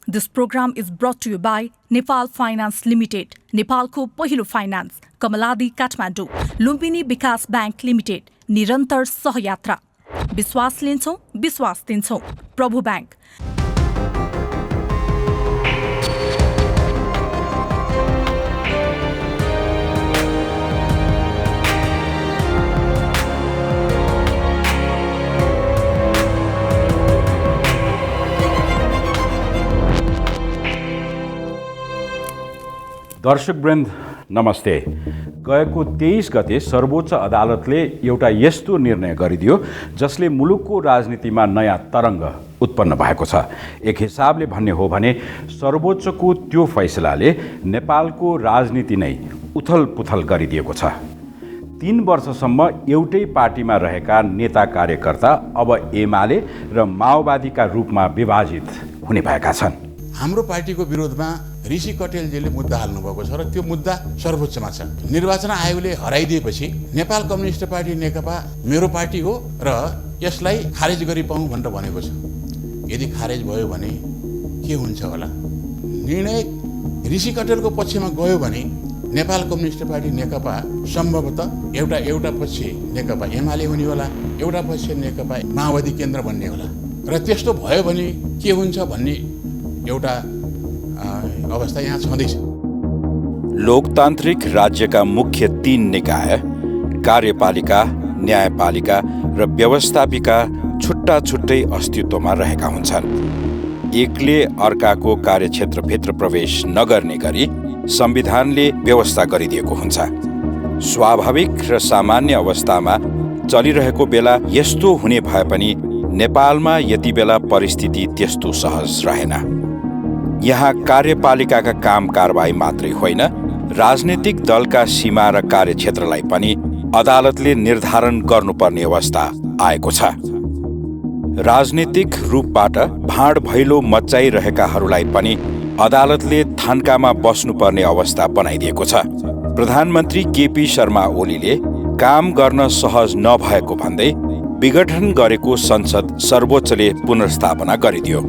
This program is brought to you by Nepal Finance Limited, नेपालको पहिलो finance, Kamaladi Kathmandu, Lumbini विकास bank limited, निरन्तर सहयात्रा। विश्वास लिन्छौं, विश्वास दिन्छौं। प्रभु बैंक। दर्शकवृन्द नमस्ते। गएको 23 गते सर्वोच्च अदालतले एउटा यस्तो निर्णय गरिदियो जसले मुलुकको राजनीतिमा नयाँ तरङ्ग उत्पन्न भएको छ। एक हिसाबले भन्ने हो भने सर्वोच्चको त्यो फैसलाले नेपालको राजनीति नै उथलपुथल गरिदिएको छ। 3 वर्षसम्म एउटै पार्टीमा रहेका नेता कार्यकर्ता अब एमाले र माओवादीका रूपमा विभाजित हुने भएका छन्। हाम्रो पार्टीको विरोधमा ऋषि कटेलजीले मुद्दा हाल्नुभएको छ र त्यो मुद्दा सर्वोच्चमा छ। निर्वाचन आयोगले हराइदिएपछि नेपाल कम्युनिस्ट पार्टी नेकपा मेरो पार्टी हो र यसलाई खारेज गरी पाऊँ भनेर भनेको छ। यदि खारेज भयो भने के हुन्छ होला? निर्णय ऋषि कटेलको पक्षमा गयो भने नेपाल कम्युनिस्ट पार्टी नेकपा सम्भवतः एउटा पक्ष नेकपा एमाले हुने होला, एउटा पक्ष नेकपा माओवादी केन्द्र भन्ने होला र त्यस्तो भयो भने के हुन्छ भन्ने एउटा अवस्था यहाँ छँदैछ। लोकतान्त्रिक राज्यका मुख्य 3 निकाय कार्यपालिका, न्यायपालिका र व्यवस्थापिका छुट्टा छुट्टै अस्तित्वमा रहेका हुन्छन्। एकले अर्काको कार्यक्षेत्रभित्र प्रवेश नगर्ने गरी संविधानले व्यवस्था गरिदिएको हुन्छ। स्वाभाविक र सामान्य अवस्थामा चलिरहेको बेला यस्तो हुने भए पनि नेपालमा यति बेला परिस्थिति त्यस्तो सहज रहेन। यहाँ कार्यपालिकाका काम कारबाही मात्रै होइन, राजनीतिक दलका सीमा र कार्यक्षेत्रलाई पनि अदालतले निर्धारण गर्नुपर्ने अवस्था आएको छ। राजनीतिक रूपबाट भाँड भैलो मच्चाइरहेकाहरूलाई पनि अदालतले थान्कामा बस्नुपर्ने अवस्था बनाइदिएको छ। प्रधानमन्त्री केपी शर्मा ओलीले काम गर्न सहज नभएको भन्दै विघटन गरेको संसद सर्वोच्चले पुनर्स्थापना गरिदियो।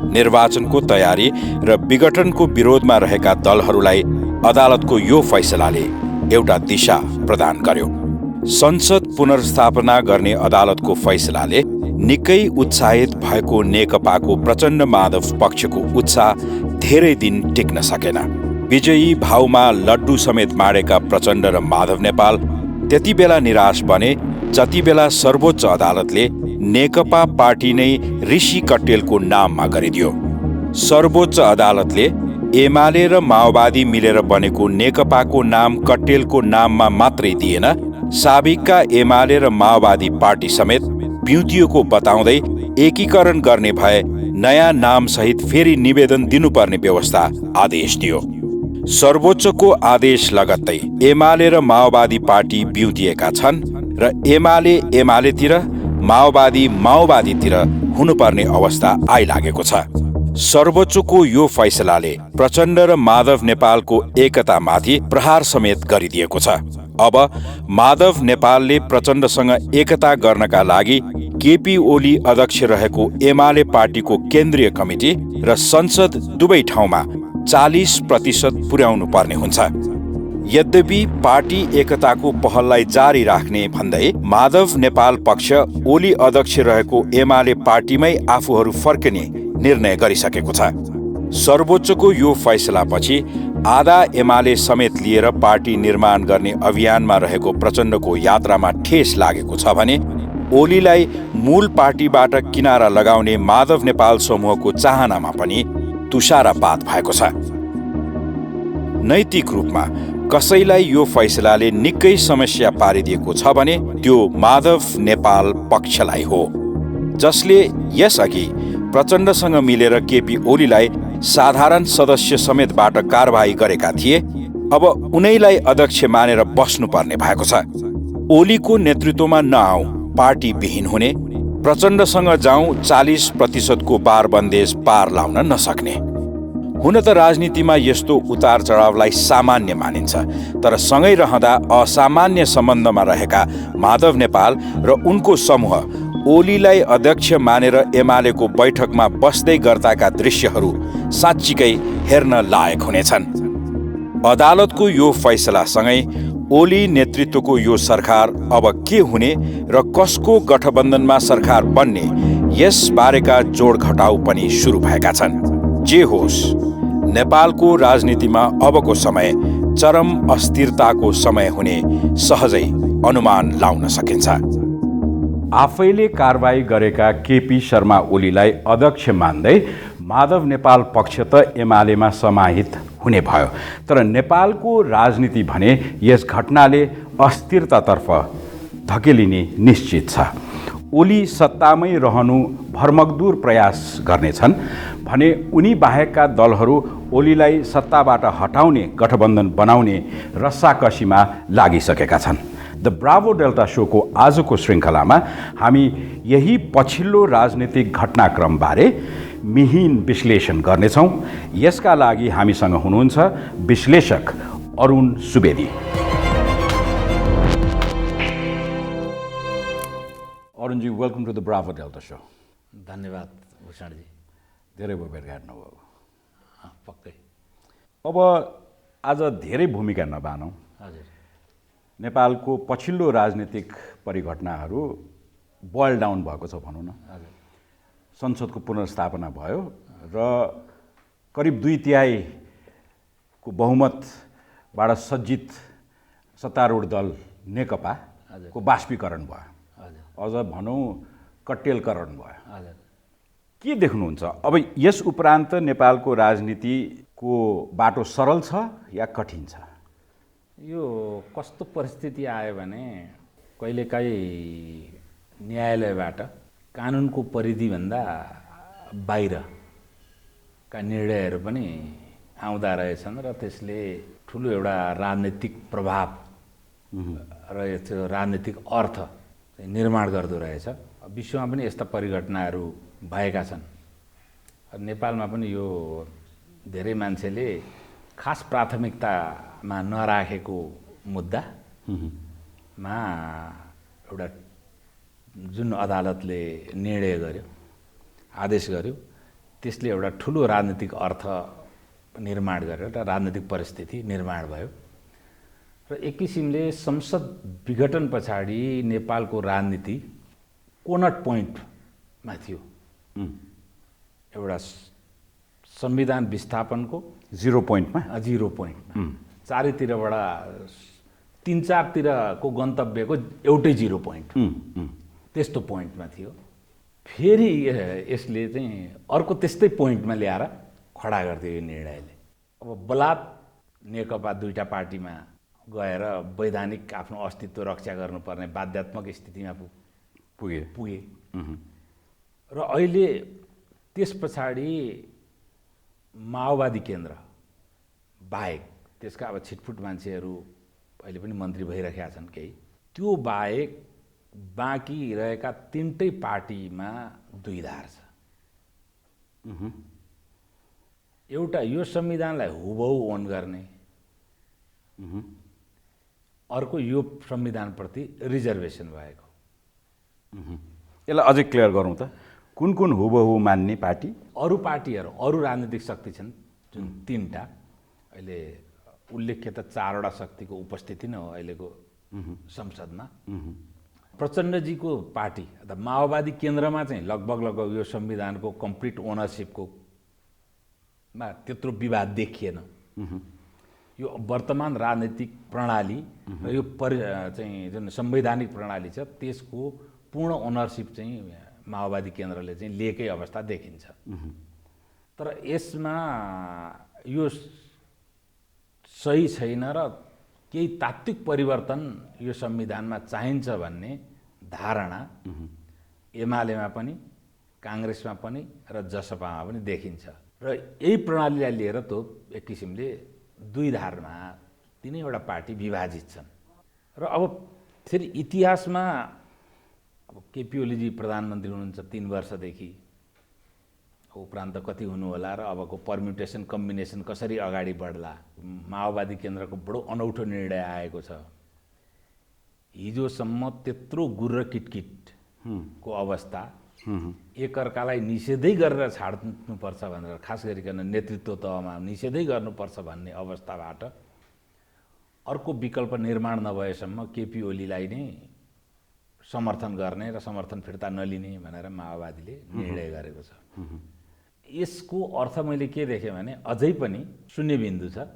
निर्वाचनको तयारी र विघटनको विरोधमा रहेका दलहरूलाई अदालतको यो फैसलाले एउटा दिशा प्रदान गर्यो। संसद पुनर्स्थापना गर्ने अदालतको फैसलाले निकै उत्साहित भएको नेकपाको प्रचण्ड माधव पक्षको उत्साह धेरै दिन टिक्न सकेन। विजयी भावमा लड्डु समेत माडेका प्रचण्ड र माधव नेपाल त्यति बेला निराश बने जति बेला सर्वोच्च अदालतले नेकपा पार्टी नै ऋषि कटेलको नाममा गरिदियो। सर्वोच्च अदालतले एमाले र माओवादी मिलेर बनेको नेकपाको नाम कटेलको नाममा मात्रै दिएन, साबिकका एमाले र माओवादी पार्टी समेत बिउतिएको बताउँदै एकीकरण गर्ने भए नयाँ नामसहित फेरि निवेदन दिनुपर्ने व्यवस्था आदेश दियो। सर्वोच्चको आदेश लगत्तै एमाले र माओवादी पार्टी बिउतिएका छन् र एमालेतिर माओवादी माओवादीतिर हुनुपर्ने अवस्था आइलागेको छ। सर्वोच्चको यो फैसलाले प्रचण्ड र माधव नेपालको एकतामाथि प्रहार समेत गरिदिएको छ। अब माधव नेपालले प्रचण्डसँग एकता गर्नका लागि केपी ओली अध्यक्ष रहेको एमाले पार्टीको केन्द्रीय कमिटी र संसद दुवै ठाउँमा 40% पुर्याउनु पर्ने हुन्छ। यद्यपि पार्टी एकताको पहललाई जारी राख्ने भन्दै माधव नेपाल पक्ष ओली अध्यक्ष रहेको एमाले पार्टीमै आफूहरू फर्किने निर्णय गरिसकेको छ। सर्वोच्चको यो फैसलापछि आधा एमाले समेत लिएर पार्टी निर्माण गर्ने अभियानमा रहेको प्रचण्डको यात्रामा ठेस लागेको छ भने ओलीलाई मूल पार्टीबाट किनारा लगाउने माधव नेपाल समूहको चाहनामा पनि तुषारापात भएको छ। नैतिक रूपमा कसैलाई यो फैसलाले निकै समस्या पारिदिएको छ भने त्यो माधव नेपाल पक्षलाई हो, जसले यसअघि प्रचण्डसँग मिलेर केपी ओलीलाई साधारण सदस्य समेतबाट कारबाही गरेका थिए। अब उनैलाई अध्यक्ष मानेर बस्नुपर्ने भएको छ। ओलीको नेतृत्वमा नआऊ, पार्टी विहीन हुने, प्रचण्डसँग जाउँ 40% को बारबन्देज पार लाउन नसक्ने। हुन त राजनीतिमा यस्तो उतार चढावलाई सामान्य मानिन्छ, तर सँगै रहँदा असामान्य सम्बन्धमा रहेका माधव नेपाल र उनको समूह ओलीलाई अध्यक्ष मानेर एमालेको बैठकमा बस्दै गर्दाका दृश्यहरू साँच्चीकै हेर्न लायक हुनेछन्। अदालतको यो फैसलासँगै ओली नेतृत्वको यो सरकार अब के हुने र कसको गठबन्धनमा सरकार बन्ने यसबारेका जोड घटाउ पनि सुरु भएका छन्। जे होस्, नेपालको राजनीतिमा अबको समय चरम अस्थिरताको समय हुने सहजै अनुमान लाउन सकिन्छ। आफैले कारबाही गरेका केपी शर्मा ओलीलाई अध्यक्ष मान्दै माधव नेपाल पक्ष त एमालेमा समाहित हुने भयो, तर नेपालको राजनीति भने यस घटनाले अस्थिरतातर्फ धकेलिने निश्चित छ। ओली सत्तामै रहनु भरमग्दुर प्रयास गर्नेछन् भने उनी बाहेकका दलहरू ओलीलाई सत्ताबाट हटाउने गठबन्धन बनाउने रस्साकसीमा लागिसकेका छन्। द ब्राभो डेल्टा शोको आजको श्रृङ्खलामा हामी यही पछिल्लो राजनीतिक घटनाक्रमबारे मिहिन विश्लेषण गर्नेछौँ। यसका लागि हामीसँग हुनुहुन्छ विश्लेषक अरुण सुवेदी। अरुणजी, welcome to the Bravo Delta show. धन्यवाद भूषणजी। धेरै भयो भेटघाट नभएको। पक्कै। अब आज धेरै भूमिका नबानौँ। हजुर। नेपालको पछिल्लो राजनीतिक परिघटनाहरू बोइल डाउन भएको छ भनौँ न। हजुर। संसदको पुनर्स्थापना भयो र करिब 2/3 बहुमतबाट सज्जित सत्तारूढ दल नेकपाको बाष्पीकरण भयो। अझ भनौँ कट्टेलकरण भयो। हजुर। के देख्नुहुन्छ अब यस उपरान्त नेपालको राजनीतिको बाटो सरल छ या कठिन छ? यो कस्तो परिस्थिति आयो भने कहिलेकाहीँ न्यायालयबाट कानुनको परिधिभन्दा बाहिरका निर्णयहरू पनि आउँदा रहेछन् र त्यसले ठुलो एउटा राजनीतिक प्रभाव र त्यो राजनीतिक अर्थ निर्माण गर्दो रहेछ। विश्वमा पनि यस्ता परिघटनाहरू भएका छन्। नेपालमा पनि यो धेरै मान्छेले खास प्राथमिकतामा नराखेको मुद्दामा एउटा जुन अदालतले निर्णय गर्यो, आदेश गर्यो, त्यसले एउटा ठुलो राजनीतिक अर्थ निर्माण गरेर एउटा राजनीतिक परिस्थिति निर्माण भयो र एक किसिमले संसद विघटन पछाडि नेपालको राजनीति कोनट पोइन्टमा थियो। एउटा संविधान विस्थापनको 0 पोइन्टमा 0 पोइन्टमा चारैतिरबाट 3-4तिरको गन्तव्यको एउटै 0 पोइन्ट त्यस्तो पोइन्टमा थियो। फेरि यसले चाहिँ अर्को त्यस्तै पोइन्टमा ल्याएर खडा गरिदियो यो निर्णयले। अब बलात् नेकपा दुईटा पार्टीमा गएर वैधानिक आफ्नो अस्तित्व रक्षा गर्नुपर्ने बाध्यात्मक स्थितिमा पुगे र अहिले त्यस पछाडि माओवादी केन्द्र बाहेक त्यसका अब छिटफुट मान्छेहरू अहिले पनि मन्त्री भइरहेका छन् केही, त्यो बाहेक बाँकी रहेका 3टै पार्टीमा दुई धार छ। एउटा यो संविधानलाई हुबहु ओन गर्ने, अर्को यो संविधानप्रति रिजर्भेसन भएको। यसलाई अझै क्लियर गरौँ त, कुन कुन हुबहु मान्ने पार्टी? अरू पार्टीहरू, अरू राजनीतिक शक्ति छन् जुन 3टा, अहिले उल्लेख्य त 4वटा शक्तिको उपस्थिति नै हो अहिलेको संसदमा। प्रचण्डजीको पार्टी अर्थात् माओवादी केन्द्रमा चाहिँ लगभग यो संविधानको कम्प्लिट ओनरसिपको त्यत्रो विवाद देखिएन। यो वर्तमान राजनीतिक प्रणाली र यो चाहिँ जुन संवैधानिक प्रणाली छ त्यसको पूर्ण ओनरसिप चाहिँ माओवादी केन्द्रले चाहिँ लिएकै अवस्था देखिन्छ। तर यसमा यो सही छैन र केही तात्विक परिवर्तन यो संविधानमा चाहिन्छ भन्ने धारणा एमालेमा पनि, काङ्ग्रेसमा पनि र जसपामा पनि देखिन्छ र यही प्रणालीलाई लिएर त एक किसिमले दुई धारमा तीनैवटा पार्टी विभाजित छन्। र अब फेरि इतिहासमा अब केपी ओलीजी प्रधानमन्त्री हुनुहुन्छ 3 वर्षदेखि, उपरान्त कति हुनु होला र अबको पर्म्युटेसन कम्बिनेसन कसरी अगाडि बढ्ला, माओवादी केन्द्रको बडो अनौठो निर्णय आएको छ। हिजोसम्म त्यत्रो गुर्र किटकिट को अवस्था, एकअर्कालाई निषेधै गरेर छाड्नुपर्छ भनेर खास गरिकन नेतृत्व तहमा निषेधै गर्नुपर्छ भन्ने अवस्थाबाट अर्को विकल्प निर्माण नभएसम्म केपी ओलीलाई नै समर्थन गर्ने र समर्थन फिर्ता नलिने भनेर माओवादीले निर्णय गरेको छ। यसको अर्थ मैले के देखेँ भने अझै पनि शून्य बिन्दु छ।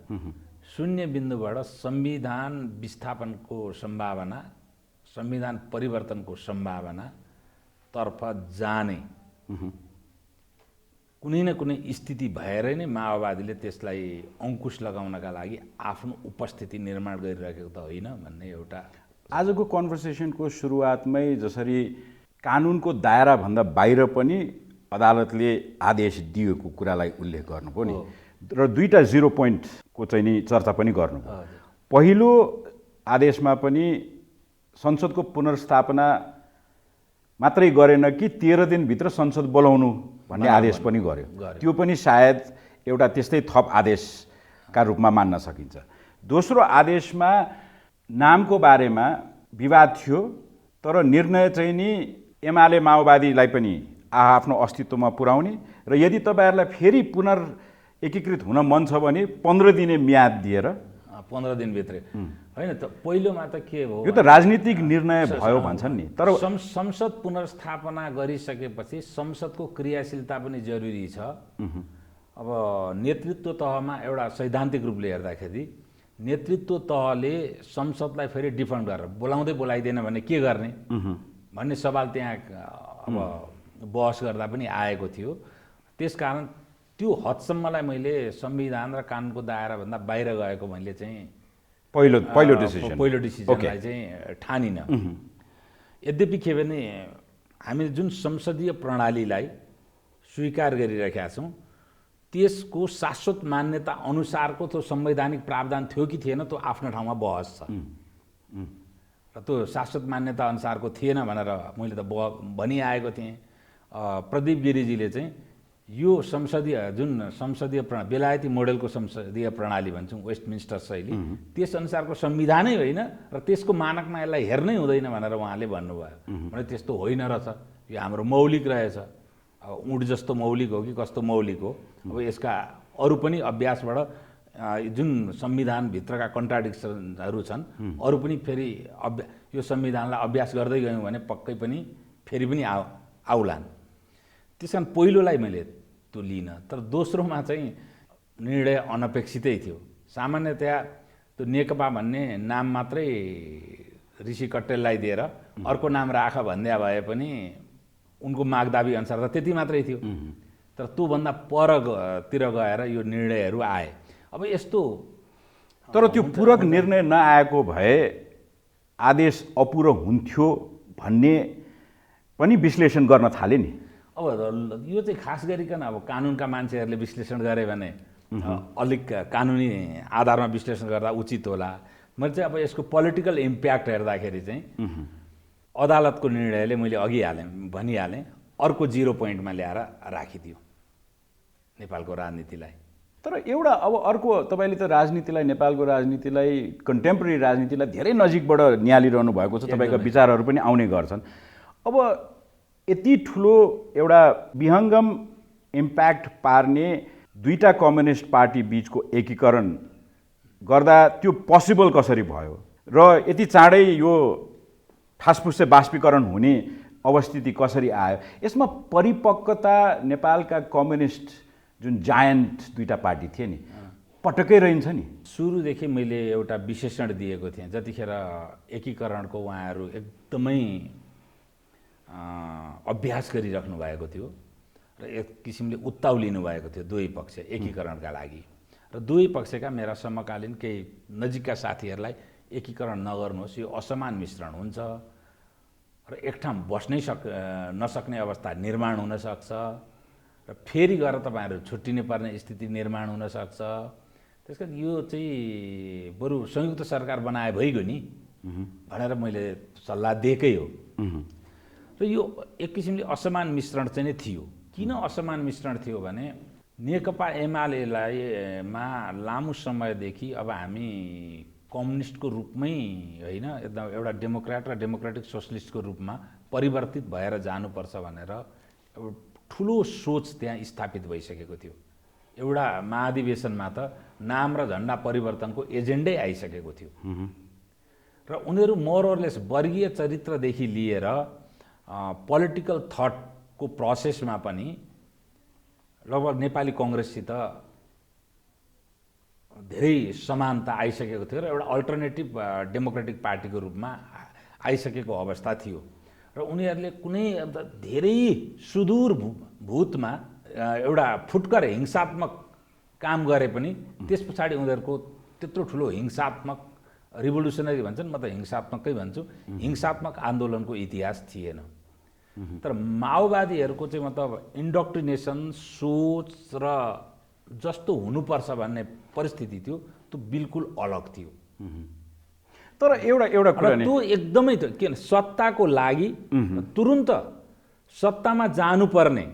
शून्य बिन्दुबाट संविधान विस्थापनको सम्भावना, संविधान परिवर्तनको सम्भावना तर्फ जाने कुनै न कुनै स्थिति भएरै नै माओवादीले त्यसलाई अंकुश लगाउनका लागि आफ्नो उपस्थिति निर्माण गरिरहेको त होइन भन्ने एउटा आजको कन्भर्सेसनको सुरुवातमै जसरी कानुनको दायराभन्दा बाहिर पनि अदालतले आदेश दिएको कुरालाई उल्लेख गर्नुभयो नि र दुईटा 0 पोइन्टको चाहिँ नि चर्चा पनि गर्नुभयो। पहिलो आदेशमा पनि संसदको पुनर्स्थापना मात्रै गरेन कि 13 दिनभित्र संसद बोलाउनु भन्ने आदेश पनि गर्यो। त्यो पनि सायद एउटा त्यस्तै थप आदेशका रूपमा मान्न सकिन्छ। दोस्रो आदेशमा नामको बारेमा विवाद थियो, तर निर्णय चाहिँ नि एमाले माओवादीलाई पनि आफ्नो अस्तित्वमा पुर्याउने र यदि तपाईँहरूलाई फेरि एकीकृत हुन मन छ भने 15 दिने म्याद दिएर 15 दिनभित्रै होइन त पहिलोमा त के हो, यो त राजनीतिक निर्णय भयो भन्छन् नि। तर संसद पुनर्स्थापना गरिसकेपछि संसदको क्रियाशीलता पनि जरुरी छ। अब नेतृत्व तहमा एउटा सैद्धान्तिक रूपले हेर्दाखेरि नेतृत्व तहले संसदलाई फेरि डिफन्ड गरेर बोलाउँदै बोलाइदिएन भने के गर्ने भन्ने सवाल त्यहाँ अब बहस गर्दा पनि आएको थियो। त्यसकारण त्यो हदसम्मलाई मैले संविधान र कानुनको दायराभन्दा बाहिर गएको मैले चाहिँ पहिलो डिसिजनलाई चाहिँ ठानिन। यद्यपि के भने हामीले जुन संसदीय प्रणालीलाई स्वीकार गरिरहेका छौँ त्यसको शाश्वत मान्यता अनुसारको त्यो संवैधानिक प्रावधान थियो कि थिएन त्यो आफ्नो ठाउँमा बहस छ र त्यो शाश्वत मान्यता अनुसारको थिएन भनेर मैले त भनिआएको थिएँ। प्रदीप गिरिजीले चाहिँ यो संसदीय बेलायती मोडेलको संसदीय प्रणाली भन्छौँ, वेस्टमिन्स्टर शैली, त्यस अनुसारको संविधानै होइन र त्यसको मानकमा यसलाई हेर्नै हुँदैन भनेर उहाँले भन्नुभयो। भने त्यस्तो होइन रहेछ, यो हाम्रो मौलिक रहेछ। उँट जस्तो मौलिक हो कि कस्तो मौलिक हो। अब यसका अरू पनि अभ्यासबाट जुन संविधानभित्रका कन्ट्राडिक्सनहरू छन् अरू पनि फेरि यो संविधानलाई अभ्यास गर्दै गयौँ भने पक्कै पनि फेरि पनि आउलान्। त्यस कारण पहिलोलाई मैले त्यो लिइनँ। तर दोस्रोमा चाहिँ निर्णय अनपेक्षितै थियो। सामान्यतया त्यो नेकपा भन्ने नाम मात्रै ऋषि कट्टेललाई दिएर अर्को नाम राख भन्दै भए पनि उनको मागदाबी अनुसार त त्यति मात्रै थियो। तर त्योभन्दा परतिर गएर यो निर्णयहरू आए। अब यस्तो तर त्यो पूरक निर्णय नआएको भए आदेश अपुरो हुन्थ्यो भन्ने पनि विश्लेषण गर्न थाले नि। अब यो चाहिँ खास गरिकन अब कानुनका मान्छेहरूले विश्लेषण गरे भने अलिक कानुनी आधारमा विश्लेषण गर्दा उचित होला। मैले चाहिँ अब यसको पोलिटिकल इम्प्याक्ट हेर्दाखेरि चाहिँ अदालतको निर्णयले मैले अघि भनिहालेँ अर्को 0 पोइन्टमा ल्याएर राखिदियो नेपालको राजनीतिलाई। तर एउटा अब अर्को तपाईँले त राजनीतिलाई, नेपालको राजनीतिलाई, कन्टेम्पोरेरी राजनीतिलाई धेरै नजिकबाट निहालिरहनु भएको छ। तपाईँका विचारहरू पनि आउने गर्छन्। अब यति ठुलो एउटा विहङ्गम इम्प्याक्ट पार्ने दुईटा कम्युनिस्ट पार्टी बीचको एकीकरण गर्दा त्यो पोसिबल कसरी भयो र यति चाँडै यो ठासपुस्से बाष्पीकरण हुने अवस्थिति कसरी आयो? यसमा परिपक्वता नेपालका कम्युनिस्ट जुन जायन्ट दुईटा पार्टी थिए नि पटक्कै रहन्छ नि। सुरुदेखि मैले एउटा विशेषण दिएको थिएँ जतिखेर एकीकरणको उहाँहरू एकदमै अभ्यास गरिराख्नु भएको थियो र एक किसिमले उत्ताउलिनु भएको थियो दुवै पक्ष एकीकरणका लागि। र दुवै पक्षका मेरा समकालीन केही नजिकका साथीहरूलाई एकीकरण नगर्नुहोस्, यो असमान मिश्रण हुन्छ र एक ठाउँ बस्नै नसक्ने अवस्था निर्माण हुनसक्छ र फेरि गएर तपाईँहरू छुट्टिने पर्ने स्थिति निर्माण हुनसक्छ। त्यस कारण यो चाहिँ बरु संयुक्त सरकार बनाए भइगयो नि भनेर मैले सल्लाह दिएकै हो। र यो एक किसिमले असमान मिश्रण चाहिँ नै थियो। किन असमान मिश्रण थियो भने नेकपा एमालेलाई लामो समयदेखि अब हामी कम्युनिस्टको रूपमै होइन, एकदम एउटा डेमोक्रेट र डेमोक्रेटिक सोसलिस्टको रूपमा परिवर्तित भएर जानुपर्छ भनेर एउटा ठुलो सोच त्यहाँ स्थापित भइसकेको थियो। एउटा महाधिवेशनमा त नाम र झन्डा परिवर्तनको एजेन्डै आइसकेको थियो र उनीहरू मोरओरलेस वर्गीय चरित्रदेखि लिएर पोलिटिकल थटको प्रोसेसमा पनि लगभग नेपाली कङ्ग्रेससित धेरै समानता आइसकेको थियो र एउटा अल्टरनेटिभ डेमोक्रेटिक पार्टीको रूपमा आइसकेको अवस्था थियो र उनीहरूले कुनै धेरै सुदूर भूतमा एउटा फुटकर हिंसात्मक काम गरे पनि त्यस पछाडि उनीहरूको त्यत्रो ठुलो हिंसात्मक रिभोल्युसनरी भन्छन्, म त हिंसात्मकै भन्छु, हिंसात्मक आन्दोलनको इतिहास थिएन। तर माओवादीहरूको चाहिँ मतलब इन्डोक्ट्रिनेसन सोच र जस्तो हुनुपर्छ भन्ने परिस्थिति थियो त्यो बिल्कुल अलग थियो। तर एउटा कुरा त्यो एकदमै थियो किन सत्ताको लागि तुरुन्त सत्तामा जानुपर्ने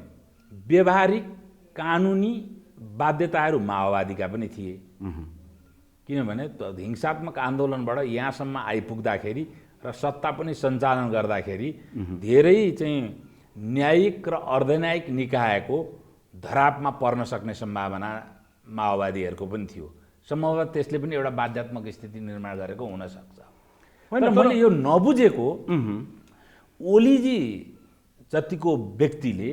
व्यवहारिक कानुनी बाध्यताहरू माओवादीका पनि थिए। किनभने हिंसात्मक आन्दोलनबाट यहाँसम्म आइपुग्दाखेरि र सत्ता पनि सञ्चालन गर्दाखेरि धेरै चाहिँ न्यायिक र अर्धन्यायिक निकायको धरापमा पर्न सक्ने सम्भावना माओवादीहरूको पनि थियो। सम्भवतः त्यसले पनि एउटा बाध्यात्मक स्थिति निर्माण गरेको हुनसक्छ। तर मैले यो नबुझेको ओलीजी जतिको व्यक्तिले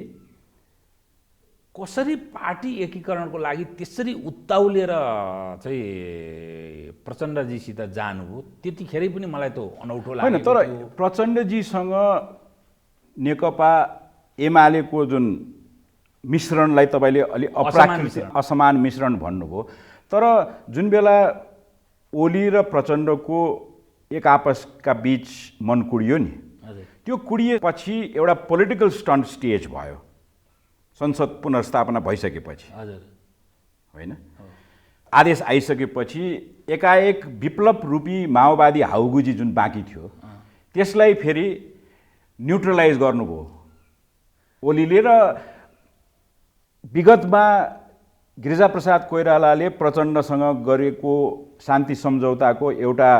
कसरी पार्टी एकीकरणको लागि त्यसरी उत्ताउलिएर चाहिँ प्रचण्डजीसित जानुभयो त्यतिखेरै पनि मलाई त अनौठो लाग्यो। होइन, तर प्रचण्डजीसँग नेकपा एमालेको जुन मिश्रणलाई तपाईँले अलि अप्राकृतिक असमान मिश्रण भन्नुभयो, तर जुन बेला ओली र प्रचण्डको एक आपसका बीच मन कुडियो नि, त्यो कुडिएपछि एउटा पोलिटिकल स्टन्ट स्टेज भयो संसद पुनर्स्थापना भइसकेपछि, होइन? आदेश आइसकेपछि एकाएक विप्लव रूपी माओवादी हाउगुजी जुन बाँकी थियो त्यसलाई फेरि न्युट्रलाइज गर्नुभयो ओलीले। र विगतमा गिरिजाप्रसाद कोइरालाले प्रचण्डसँग गरेको शान्ति सम्झौताको एउटा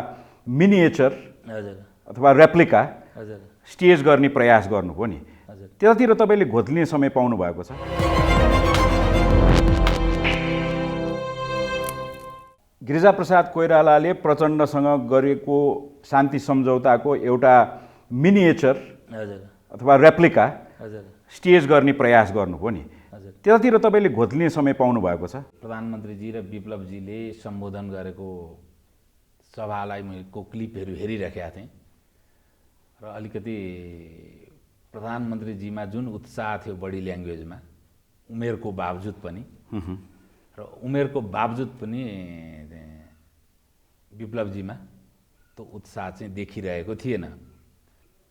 मिनिएचर अथवा रेप्लिका स्टेज गर्ने प्रयास गर्नुभयो नि, त्यतातिर तपाईँले घोत्लिने समय पाउनु भएको छ? गिरिजाप्रसाद कोइरालाले प्रचण्डसँग गरेको शान्ति सम्झौताको एउटा मिनिएचर अथवा रेप्लिका स्टेज गर्ने प्रयास गर्नुभयो नि, त्यतातिर तपाईँले घोत्लिने समय पाउनु भएको छ? प्रधानमन्त्रीजी र विप्लवजीले सम्बोधन गरेको सभालाई मैले क्लिपहरू हेरिराखेका थिएँ र अलिकति प्रधानमन्त्रीजीमा जुन उत्साह थियो बडी ल्याङ्ग्वेजमा उमेरको बावजुद पनि र उमेरको बावजुद पनि विप्लवजीमा त्यो उत्साह चाहिँ देखिरहेको थिएन।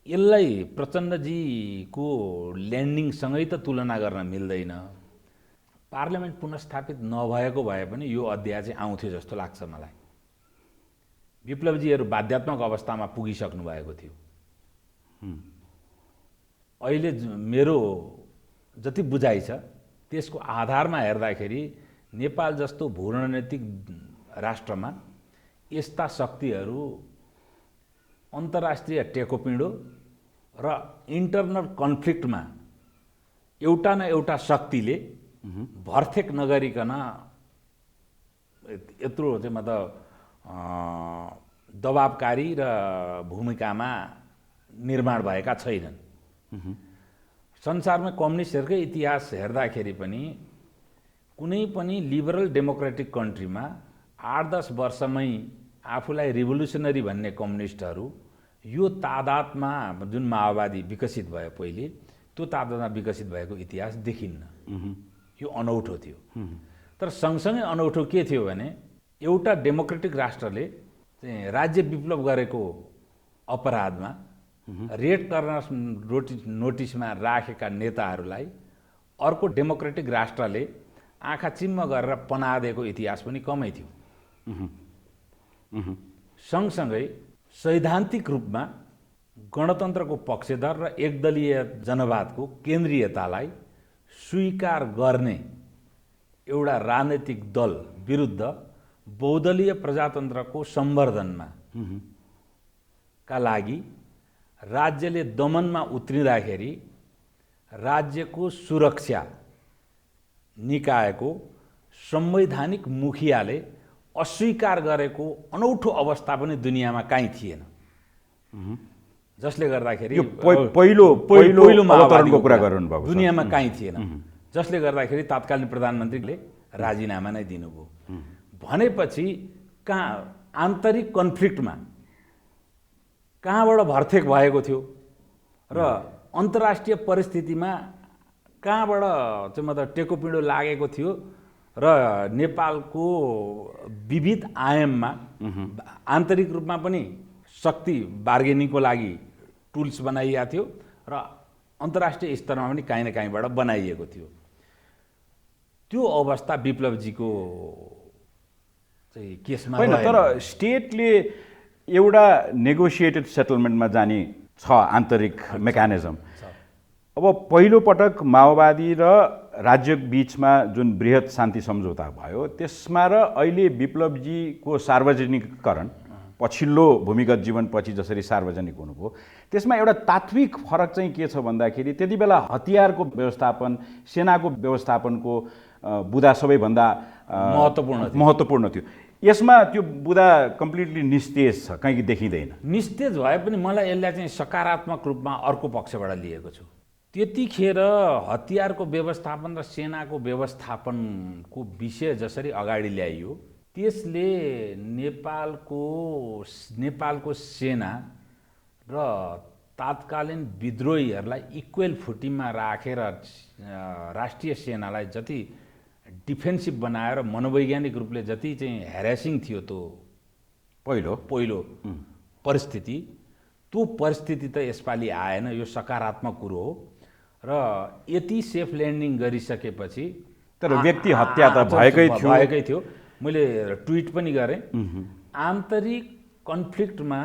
यसलाई प्रचण्डजीको ल्यान्डिङसँगै त तुलना गर्न मिल्दैन। पार्लियामेन्ट पुनर्स्थापित नभएको भए पनि यो अध्याय चाहिँ आउँथ्यो जस्तो लाग्छ मलाई। विप्लवजीहरू बाध्यात्मक अवस्थामा पुगिसक्नु भएको थियो। अहिले मेरो जति बुझाइ छ त्यसको आधारमा हेर्दाखेरि नेपाल जस्तो भूरणनीतिक राष्ट्रमा यस्ता शक्तिहरू अन्तर्राष्ट्रिय टेकोपिँडो र इन्टरनल कन्फ्लिक्टमा एउटा न एउटा शक्तिले भरथेक नगरिकन यत्रो चाहिँ मतलब दबावकारी र भूमिकामा निर्माण भएका छैनन्। संसारमा कम्युनिस्टहरूकै इतिहास हेर्दाखेरि पनि कुनै पनि लिबरल डेमोक्रेटिक कन्ट्रीमा 8-10 वर्षमै आफूलाई रिभोल्युसनरी भन्ने कम्युनिस्टहरू यो तादादमा जुन माओवादी विकसित भयो पहिले त्यो तादादमा विकसित भएको इतिहास देखिन्न। यो अनौठो थियो। तर सँगसँगै अनौठो के थियो भने एउटा डेमोक्रेटिक राष्ट्रले चाहिँ राज्य विप्लव गरेको अपराधमा रेड कर्नर नोटिसमा राखेका नेताहरूलाई अर्को डेमोक्रेटिक राष्ट्रले आँखा चिम्म गरेर पनाह दिएको इतिहास पनि कमै थियो। सँगसँगै सैद्धान्तिक रूपमा गणतन्त्रको पक्षधर र एकदलीय जनवादको केन्द्रीयतालाई स्वीकार गर्ने एउटा राजनैतिक दल विरुद्ध बहुदलीय प्रजातन्त्रको सम्वर्धनमा का लागि राज्यले दमनमा उत्रिँदाखेरि राज्यको सुरक्षा निकायको संवैधानिक मुखियाले अस्वीकार गरेको अनौठो अवस्था पनि दुनियाँमा काहीँ थिएन। जसले गर्दाखेरि पहिलो माओवादीको कुरा गर्नुभएको दुनियाँमा काहीँ थिएन। जसले गर्दाखेरि तत्कालीन प्रधानमन्त्रीले राजीनामा नै दिनुभयो। भनेपछि कहाँ आन्तरिक कन्फ्लिक्टमा कहाँबाट भर्तेक भएको थियो र अन्तर्राष्ट्रिय परिस्थितिमा कहाँबाट चाहिँ मतलब टेकोपिँडो लागेको थियो र नेपालको विविध आयाममा आन्तरिक रूपमा पनि शक्ति बार्गेनिङको लागि टुल्स बनाइएको थियो र अन्तर्राष्ट्रिय स्तरमा पनि काहीँ न काहीँबाट बनाइएको थियो। त्यो अवस्था विप्लवजीको चाहिँ केसमा होइन, तर स्टेटले एउटा नेगोसिएटेड सेटलमेन्टमा जाने छ आन्तरिक मेकानिजम। अब पहिलोपटक माओवादी र राज्य बीचमा जुन बृहत शान्ति सम्झौता भयो त्यसमा र अहिले विप्लवजीको सार्वजनिकरण पछिल्लो भूमिगत जीवनपछि जसरी सार्वजनिक हुनुभयो त्यसमा एउटा तात्विक फरक चाहिँ के छ भन्दाखेरि त्यति बेला हतियारको व्यवस्थापन, सेनाको व्यवस्थापनको बुँदा सबैभन्दा महत्त्वपूर्ण थियो। यसमा त्यो बुँदा कम्प्लिटली निस्तेज छ, कहीँ देखिँदैन। निस्तेज भए पनि मलाई यसलाई चाहिँ सकारात्मक रूपमा अर्को पक्षबाट लिएको छु। त्यतिखेर हतियारको व्यवस्थापन र सेनाको व्यवस्थापनको विषय जसरी अगाडि ल्याइयो त्यसले नेपालको सेना र तात्कालीन विद्रोहीहरूलाई इक्वेल फुटिङमा राखेर राष्ट्रिय सेनालाई जति डिफेन्सिभ बनाएर मनोवैज्ञानिक रूपले जति चाहिँ ह्यारेसिङ थियो त्यो पहिलो परिस्थिति, त्यो परिस्थिति त यसपालि आएन। यो सकारात्मक कुरो हो र यति सेफ ल्यान्डिङ गरिसकेपछि तर व्यक्ति हत्या त भएकै थियो। मैले ट्विट पनि गरेँ, आन्तरिक कन्फ्लिक्टमा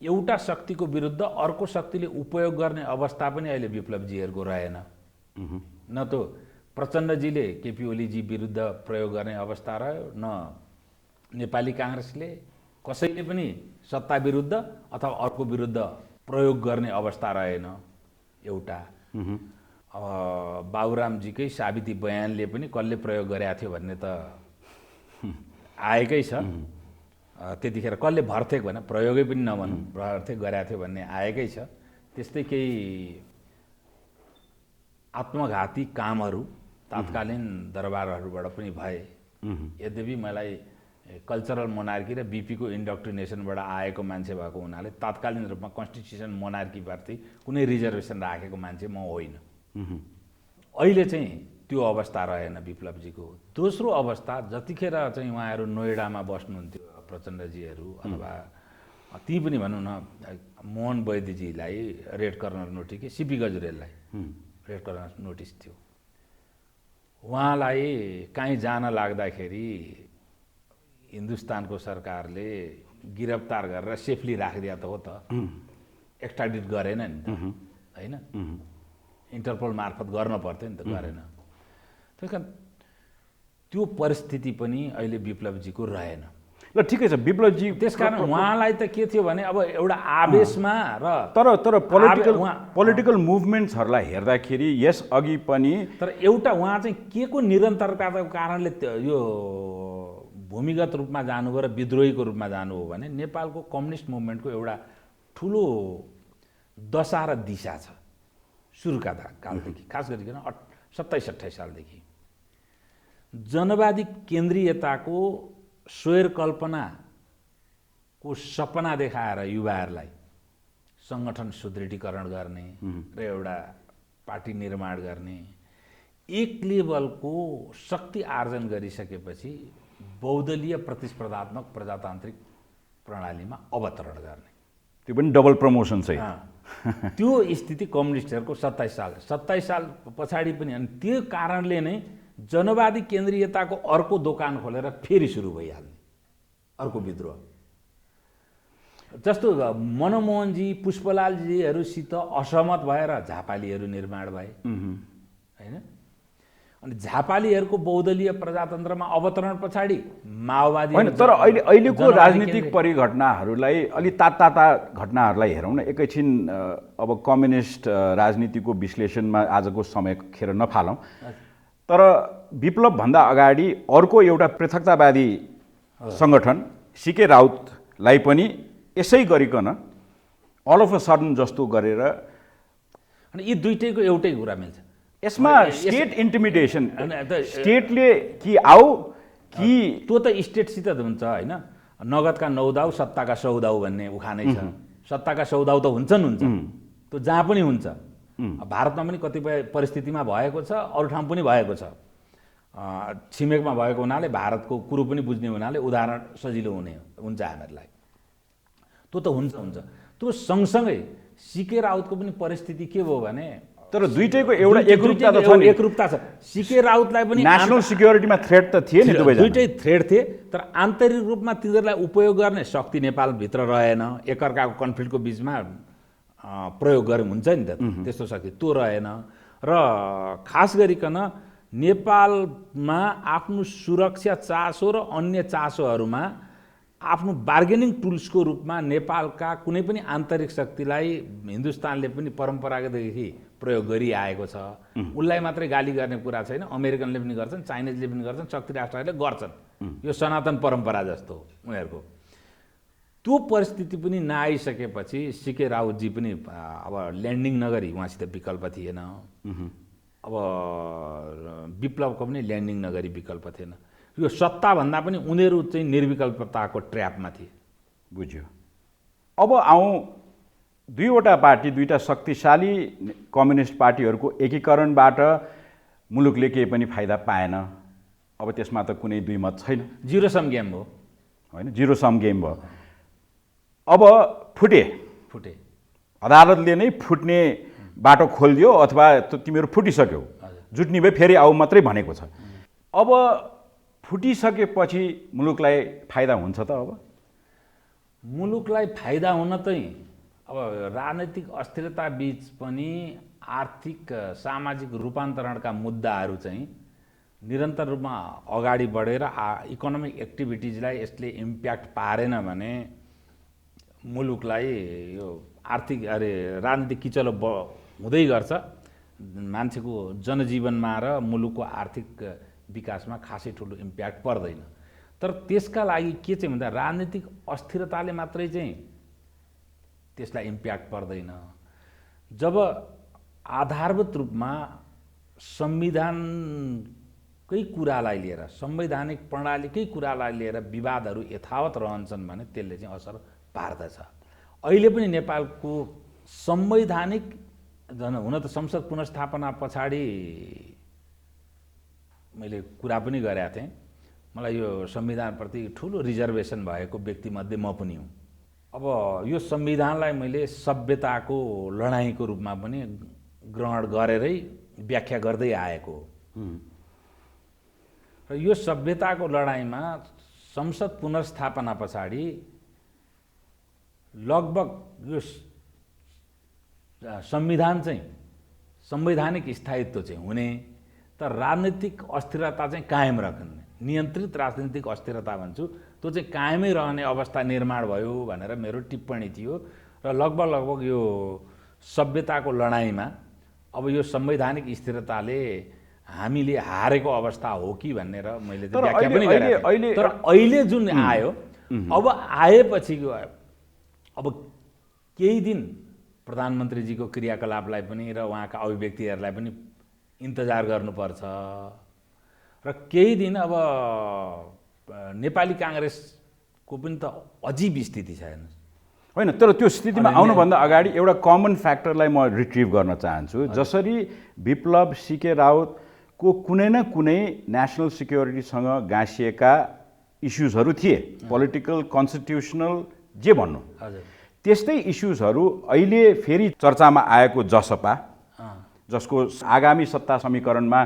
एउटा शक्तिको विरुद्ध अर्को शक्तिले उपयोग गर्ने अवस्था पनि अहिले विप्लवजीहरूको रहेन। न त प्रचण्डजीले केपी ओलीजी विरुद्ध प्रयोग गर्ने अवस्था रह्यो, न नेपाली काङ्ग्रेसले कसैले पनि सत्ता विरुद्ध अथवा अर्को विरुद्ध प्रयोग गर्ने अवस्था रहेन। एउटा बाबुरामजीकै साबिती बयानले पनि कसले प्रयोग गरेका थियो भन्ने त आएकै छ। त्यतिखेर कसले भर्तेक भने प्रयोगै पनि नभनौँ, भर्तेक गरेका थियो भन्ने आएकै छ। त्यस्तै केही आत्मघाती कामहरू तात्कालीन दरबारहरूबाट पनि भए। यद्यपि मलाई कल्चरल मोनार्की र बीपीको इन्डक्ट्रिनेसनबाट आएको मान्छे भएको हुनाले तात्कालीन रूपमा कन्स्टिट्युसन मोनार्कीप्रति कुनै रिजर्भेसन राखेको मान्छे म होइन। अहिले चाहिँ त्यो अवस्था रहेन विप्लवजीको। दोस्रो अवस्था जतिखेर चाहिँ उहाँहरू नोएडामा बस्नुहुन्थ्यो प्रचण्डजीहरू अथवा ती पनि भनौँ न मोहन वैद्यजीलाई रेड कर्नर नोटिस कि सिपी गजुरेललाई रेड कर्नर नोटिस थियो। उहाँलाई कहीँ जान लाग्दाखेरि हिन्दुस्तानको सरकारले गिरफ्तार गरेर सेफली राखिदिया त हो त, एक्स्ट्राडिट गरेन नि त, होइन? इन्टरपोल मार्फत गर्न पर्थ्यो नि त, गरेन। त्यस कारण त्यो परिस्थिति पनि अहिले विप्लवजीको रहेन। ल ठिकै छ, विप्लवजी त्यसकारण उहाँलाई त के थियो भने अब एउटा आवेशमा र तर पोलिटिकल मुभमेन्ट्सहरूलाई हेर्दाखेरि यस अघि पनि तर एउटा उहाँ चाहिँ के को निरन्तरताको कारणले यो भूमिगत रूपमा जानुभयो र विद्रोहीको रूपमा जानुभयो भने नेपालको कम्युनिस्ट मुभमेन्टको एउटा ठुलो दशा र दिशा छ सुरुका कालदेखि, खास गरिकन 27-28 सालदेखि। जनवादी केन्द्रीयताको स्वैर कल्पनाको सपना देखाएर युवाहरूलाई सङ्गठन सुदृढीकरण गर्ने र एउटा पार्टी निर्माण गर्ने, एक लेभलको शक्ति आर्जन गरिसकेपछि बहुदलीय प्रतिस्पर्धात्मक प्रजातान्त्रिक प्रणालीमा अवतरण गर्ने, त्यो पनि डबल प्रमोसन चाहिँ त्यो स्थिति कम्युनिस्टहरूको 27 साल पछाडि पनि। अनि त्यो कारणले नै जनवादी केन्द्रीयताको अर्को दोकान खोलेर फेरि सुरु भइहाल्ने अर्को विद्रोह। जस्तो मनमोहनजी पुष्पलालजीहरूसित असहमत भएर झापालीहरू निर्माण भए, होइन? अनि झापालीहरूको बहुदलीय प्रजातन्त्रमा अवतरण पछाडि माओवादी होइन, तर अहिलेको राजनीतिक परिघटनाहरूलाई अलि ताता घटनाहरूलाई हेरौँ न एकैछिन। अब कम्युनिस्ट राजनीतिको विश्लेषणमा आजको समय खेर नफालौँ, तर विप्लवभन्दा अगाडि अर्को एउटा पृथकतावादी सङ्गठन सीके राउतलाई पनि यसै गरिकन अल अफ अ सडन जस्तो गरेर, अनि यी दुईटैको एउटै कुरा मिल्छ। यसमा स्टेट इन्टिमिडेसन, स्टेटले कि आऊ कि त्यो त स्टेटसित हुन्छ होइन। नगदका 9 दाउ सत्ताका 100 दाउ भन्ने उखानै छ। सत्ताका 100 दाउ त हुन्छ, त्यो जहाँ पनि हुन्छ। भारतमा पनि कतिपय परिस्थितिमा भएको छ, अरू ठाउँ पनि भएको छ। छिमेकमा भएको हुनाले भारतको कुरो पनि बुझ्ने हुनाले उदाहरण सजिलो हुन्छ हामीहरूलाई। त्यो त हुन्छ। त्यो सँगसँगै सीके राउतको पनि परिस्थिति के भयो भने, तर दुईटैको एउटा एकरूपता त छ नि। एकरूपता छ। सीके राउतलाई पनि नेसनल सिक्युरिटीमा थ्रेट त थिए नि, दुईटै थ्रेट थिए, तर आन्तरिक रूपमा तिनीहरूलाई उपयोग गर्ने शक्ति नेपालभित्र रहेन। एकअर्काको कन्फ्लिक्टको बिचमा प्रयोग गरे हुन्छ नि त, त्यस्तो शक्ति त्यो रहेन। र खास गरिकन नेपालमा आफ्नो सुरक्षा चासो र अन्य चासोहरूमा आफ्नो बार्गेनिङ टुल्सको रूपमा नेपालका कुनै पनि आन्तरिक शक्तिलाई हिन्दुस्तानले पनि परम्परागतदेखि प्रयोग गरिआएको छ। उसलाई मात्रै गाली गर्ने कुरा छैन, अमेरिकनले पनि गर्छन्, चाइनिजले पनि गर्छन्, शक्ति राष्ट्रहरूले गर्छन्। यो सनातन परम्परा जस्तो उनीहरूको। त्यो परिस्थिति पनि नआइसकेपछि सीके राउतजी पनि अब ल्यान्डिङ नगरी, उहाँसित विकल्प थिएन। अब विप्लवको पनि ल्यान्डिङ नगरी विकल्प थिएन। यो सत्ताभन्दा पनि उनीहरू चाहिँ निर्विकल्पताको ट्र्यापमा थिए। बुझ्यो। अब आउँ दुईवटा पार्टी, दुईटा शक्तिशाली कम्युनिस्ट पार्टीहरूको एकीकरणबाट मुलुकले केही पनि फाइदा पाएन। अब त्यसमा त कुनै दुई मत छैन, जिरो सम गेम हो होइन, जिरो सम गेम भयो। अब फुटे, अदालतले नै फुट्ने बाटो खोलिदियो अथवा तिमीहरू फुटिसक्यौ, जुट्ने भए फेरि आऊ मात्रै भनेको छ। अब फुटिसकेपछि मुलुकलाई फाइदा हुन्छ त? अब मुलुकलाई फाइदा हुन चाहिँ अब राजनैतिक अस्थिरता बीच पनि आर्थिक सामाजिक रूपान्तरणका मुद्दाहरू चाहिँ निरन्तर रूपमा अगाडि बढेर इकोनोमिक एक्टिभिटिजलाई यसले इम्प्याक्ट पारेन भने मुलुकलाई यो आर्थिक राजनीतिक किचलो हुँदै गर्छ। मान्छेको जनजीवनमा र मुलुकको आर्थिक विकासमा खासै ठुलो इम्प्याक्ट पर्दैन। तर त्यसका लागि के चाहिँ भन्दा राजनीतिक अस्थिरताले मात्रै चाहिँ त्यसलाई इम्प्याक्ट पर्दैन। जब आधारभूत रूपमा संविधानकै कुरालाई लिएर, संवैधानिक प्रणालीकै कुरालाई लिएर विवादहरू यथावत रहन्छन् भने त्यसले चाहिँ असर पार्दछ। अहिले पनि नेपालको संवैधानिक हुन त संसद पुनर्स्थापना पछाडि मैले कुरा पनि गरेका थिएँ, मलाई यो संविधानप्रति ठुलो रिजर्भेसन भएको व्यक्तिमध्ये म पनि हुँ। अब यो संविधानलाई मैले सभ्यताको लडाइँको रूपमा पनि ग्रहण गरेरै व्याख्या गर्दै आएको हो। र यो सभ्यताको लडाइँमा संसद पुनर्स्थापना पछाडि लगभग यो संविधान चाहिँ संवैधानिक स्थायित्व चाहिँ हुने, तर राजनीतिक अस्थिरता चाहिँ कायम राख्ने, नियन्त्रित राजनीतिक अस्थिरता भन्छु, त्यो चाहिँ कायमै रहने अवस्था निर्माण भयो भनेर मेरो टिप्पणी थियो। र लगभग यो सभ्यताको लडाइँमा अब यो संवैधानिक स्थिरताले हामीले हारेको अवस्था हो कि भनेर मैले व्याख्या पनि गरेँ। तर अहिले जुन आयो, अब आएपछि अब केही दिन प्रधानमन्त्रीजीको क्रियाकलापलाई पनि र उहाँका अभिव्यक्तिहरूलाई पनि इन्तजार गर्नुपर्छ। र केही दिन अब नेपाली काङ्ग्रेसको पनि त अजीब स्थिति छ हेर्नुहोस्। होइन, तर त्यो स्थितिमा आउनुभन्दा अगाडि एउटा कमन फ्याक्टरलाई म रिट्रिभ गर्न चाहन्छु। जसरी विप्लव सीके राउतको कुनै न कुनै नेसनल सिक्युरिटीसँग गाँसिएका इस्युजहरू थिए, पोलिटिकल, कन्स्टिट्युसनल, जे भन्नु, त्यस्तै इस्युजहरू अहिले फेरि चर्चामा आएको जसपा, जसको आगामी सत्ता समीकरणमा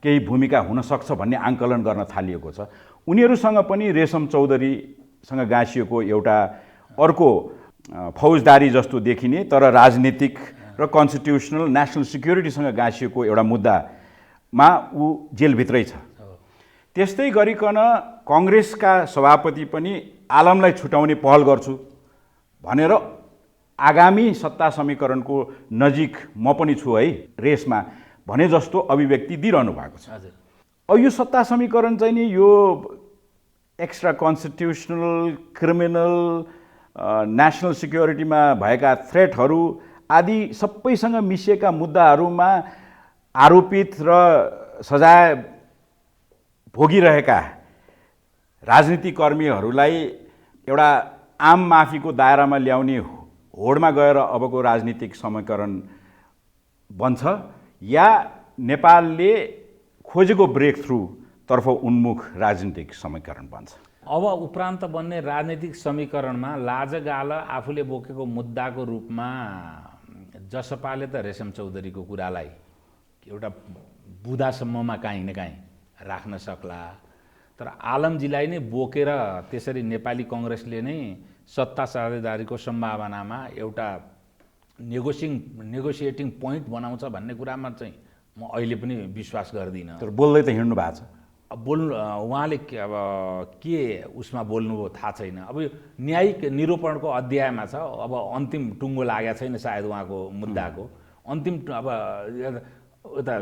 केही भूमिका हुन सक्छ भन्ने आङ्कलन गर्न थालिएको छ, उनीहरूसँग पनि रेशम चौधरीसँग गाँसिएको एउटा अर्को फौजदारी जस्तो देखिने तर राजनीतिक र कन्स्टिट्युसनल नेसनल सिक्युरिटीसँग गाँसिएको एउटा मुद्दा ऊ जेलभित्रै छ। त्यस्तै गरिकन कङ्ग्रेसका सभापति पनि आलमलाई छुटाउने पहल गर्छु भनेर आगामी सत्ता समीकरणको नजिक म पनि छु है रेसमा भने जस्तो अभिव्यक्ति दिइरहनु भएको छ। अब यो सत्ता समीकरण चाहिँ नि यो एक्स्ट्रा कन्स्टिट्युसनल, क्रिमिनल, नेसनल सिक्योरिटीमा भएका थ्रेटहरू आदि सबैसँग मिसिएका मुद्दाहरूमा आरोपित र सजाय भोगिरहेका राजनीतिक कर्मीहरूलाई एउटा आम माफीको दायरामा ल्याउने होडमा गएर अबको राजनीतिक समीकरण बन्छ या नेपालले खोजेको ब्रेक थ्रु तर्फ उन्मुख राजनीतिक समीकरण बन्छ। अब उपरान्त बन्ने राजनीतिक समीकरणमा लाजगाल आफूले बोकेको मुद्दाको रूपमा जसपाले त रेशम चौधरीको कुरालाई एउटा बुदासम्ममा काहीँ न काहीँ राख्न सक्ला, तर आलमजीलाई नै बोकेर त्यसरी नेपाली कङ्ग्रेसले नै सत्ता साझेदारीको सम्भावनामा एउटा नेगोसिएटिङ पोइन्ट बनाउँछ भन्ने कुरामा चाहिँ म अहिले पनि विश्वास गर्दिनँ। तर बोल्दै त हिँड्नु भएको छ। अब उहाँले अब के उसमा बोल्नुभयो थाहा छैन। अब यो न्यायिक निरूपणको अध्यायमा छ, अब अन्तिम टुङ्गो लागेको छैन सायद उहाँको मुद्दाको। अन्तिम अब उता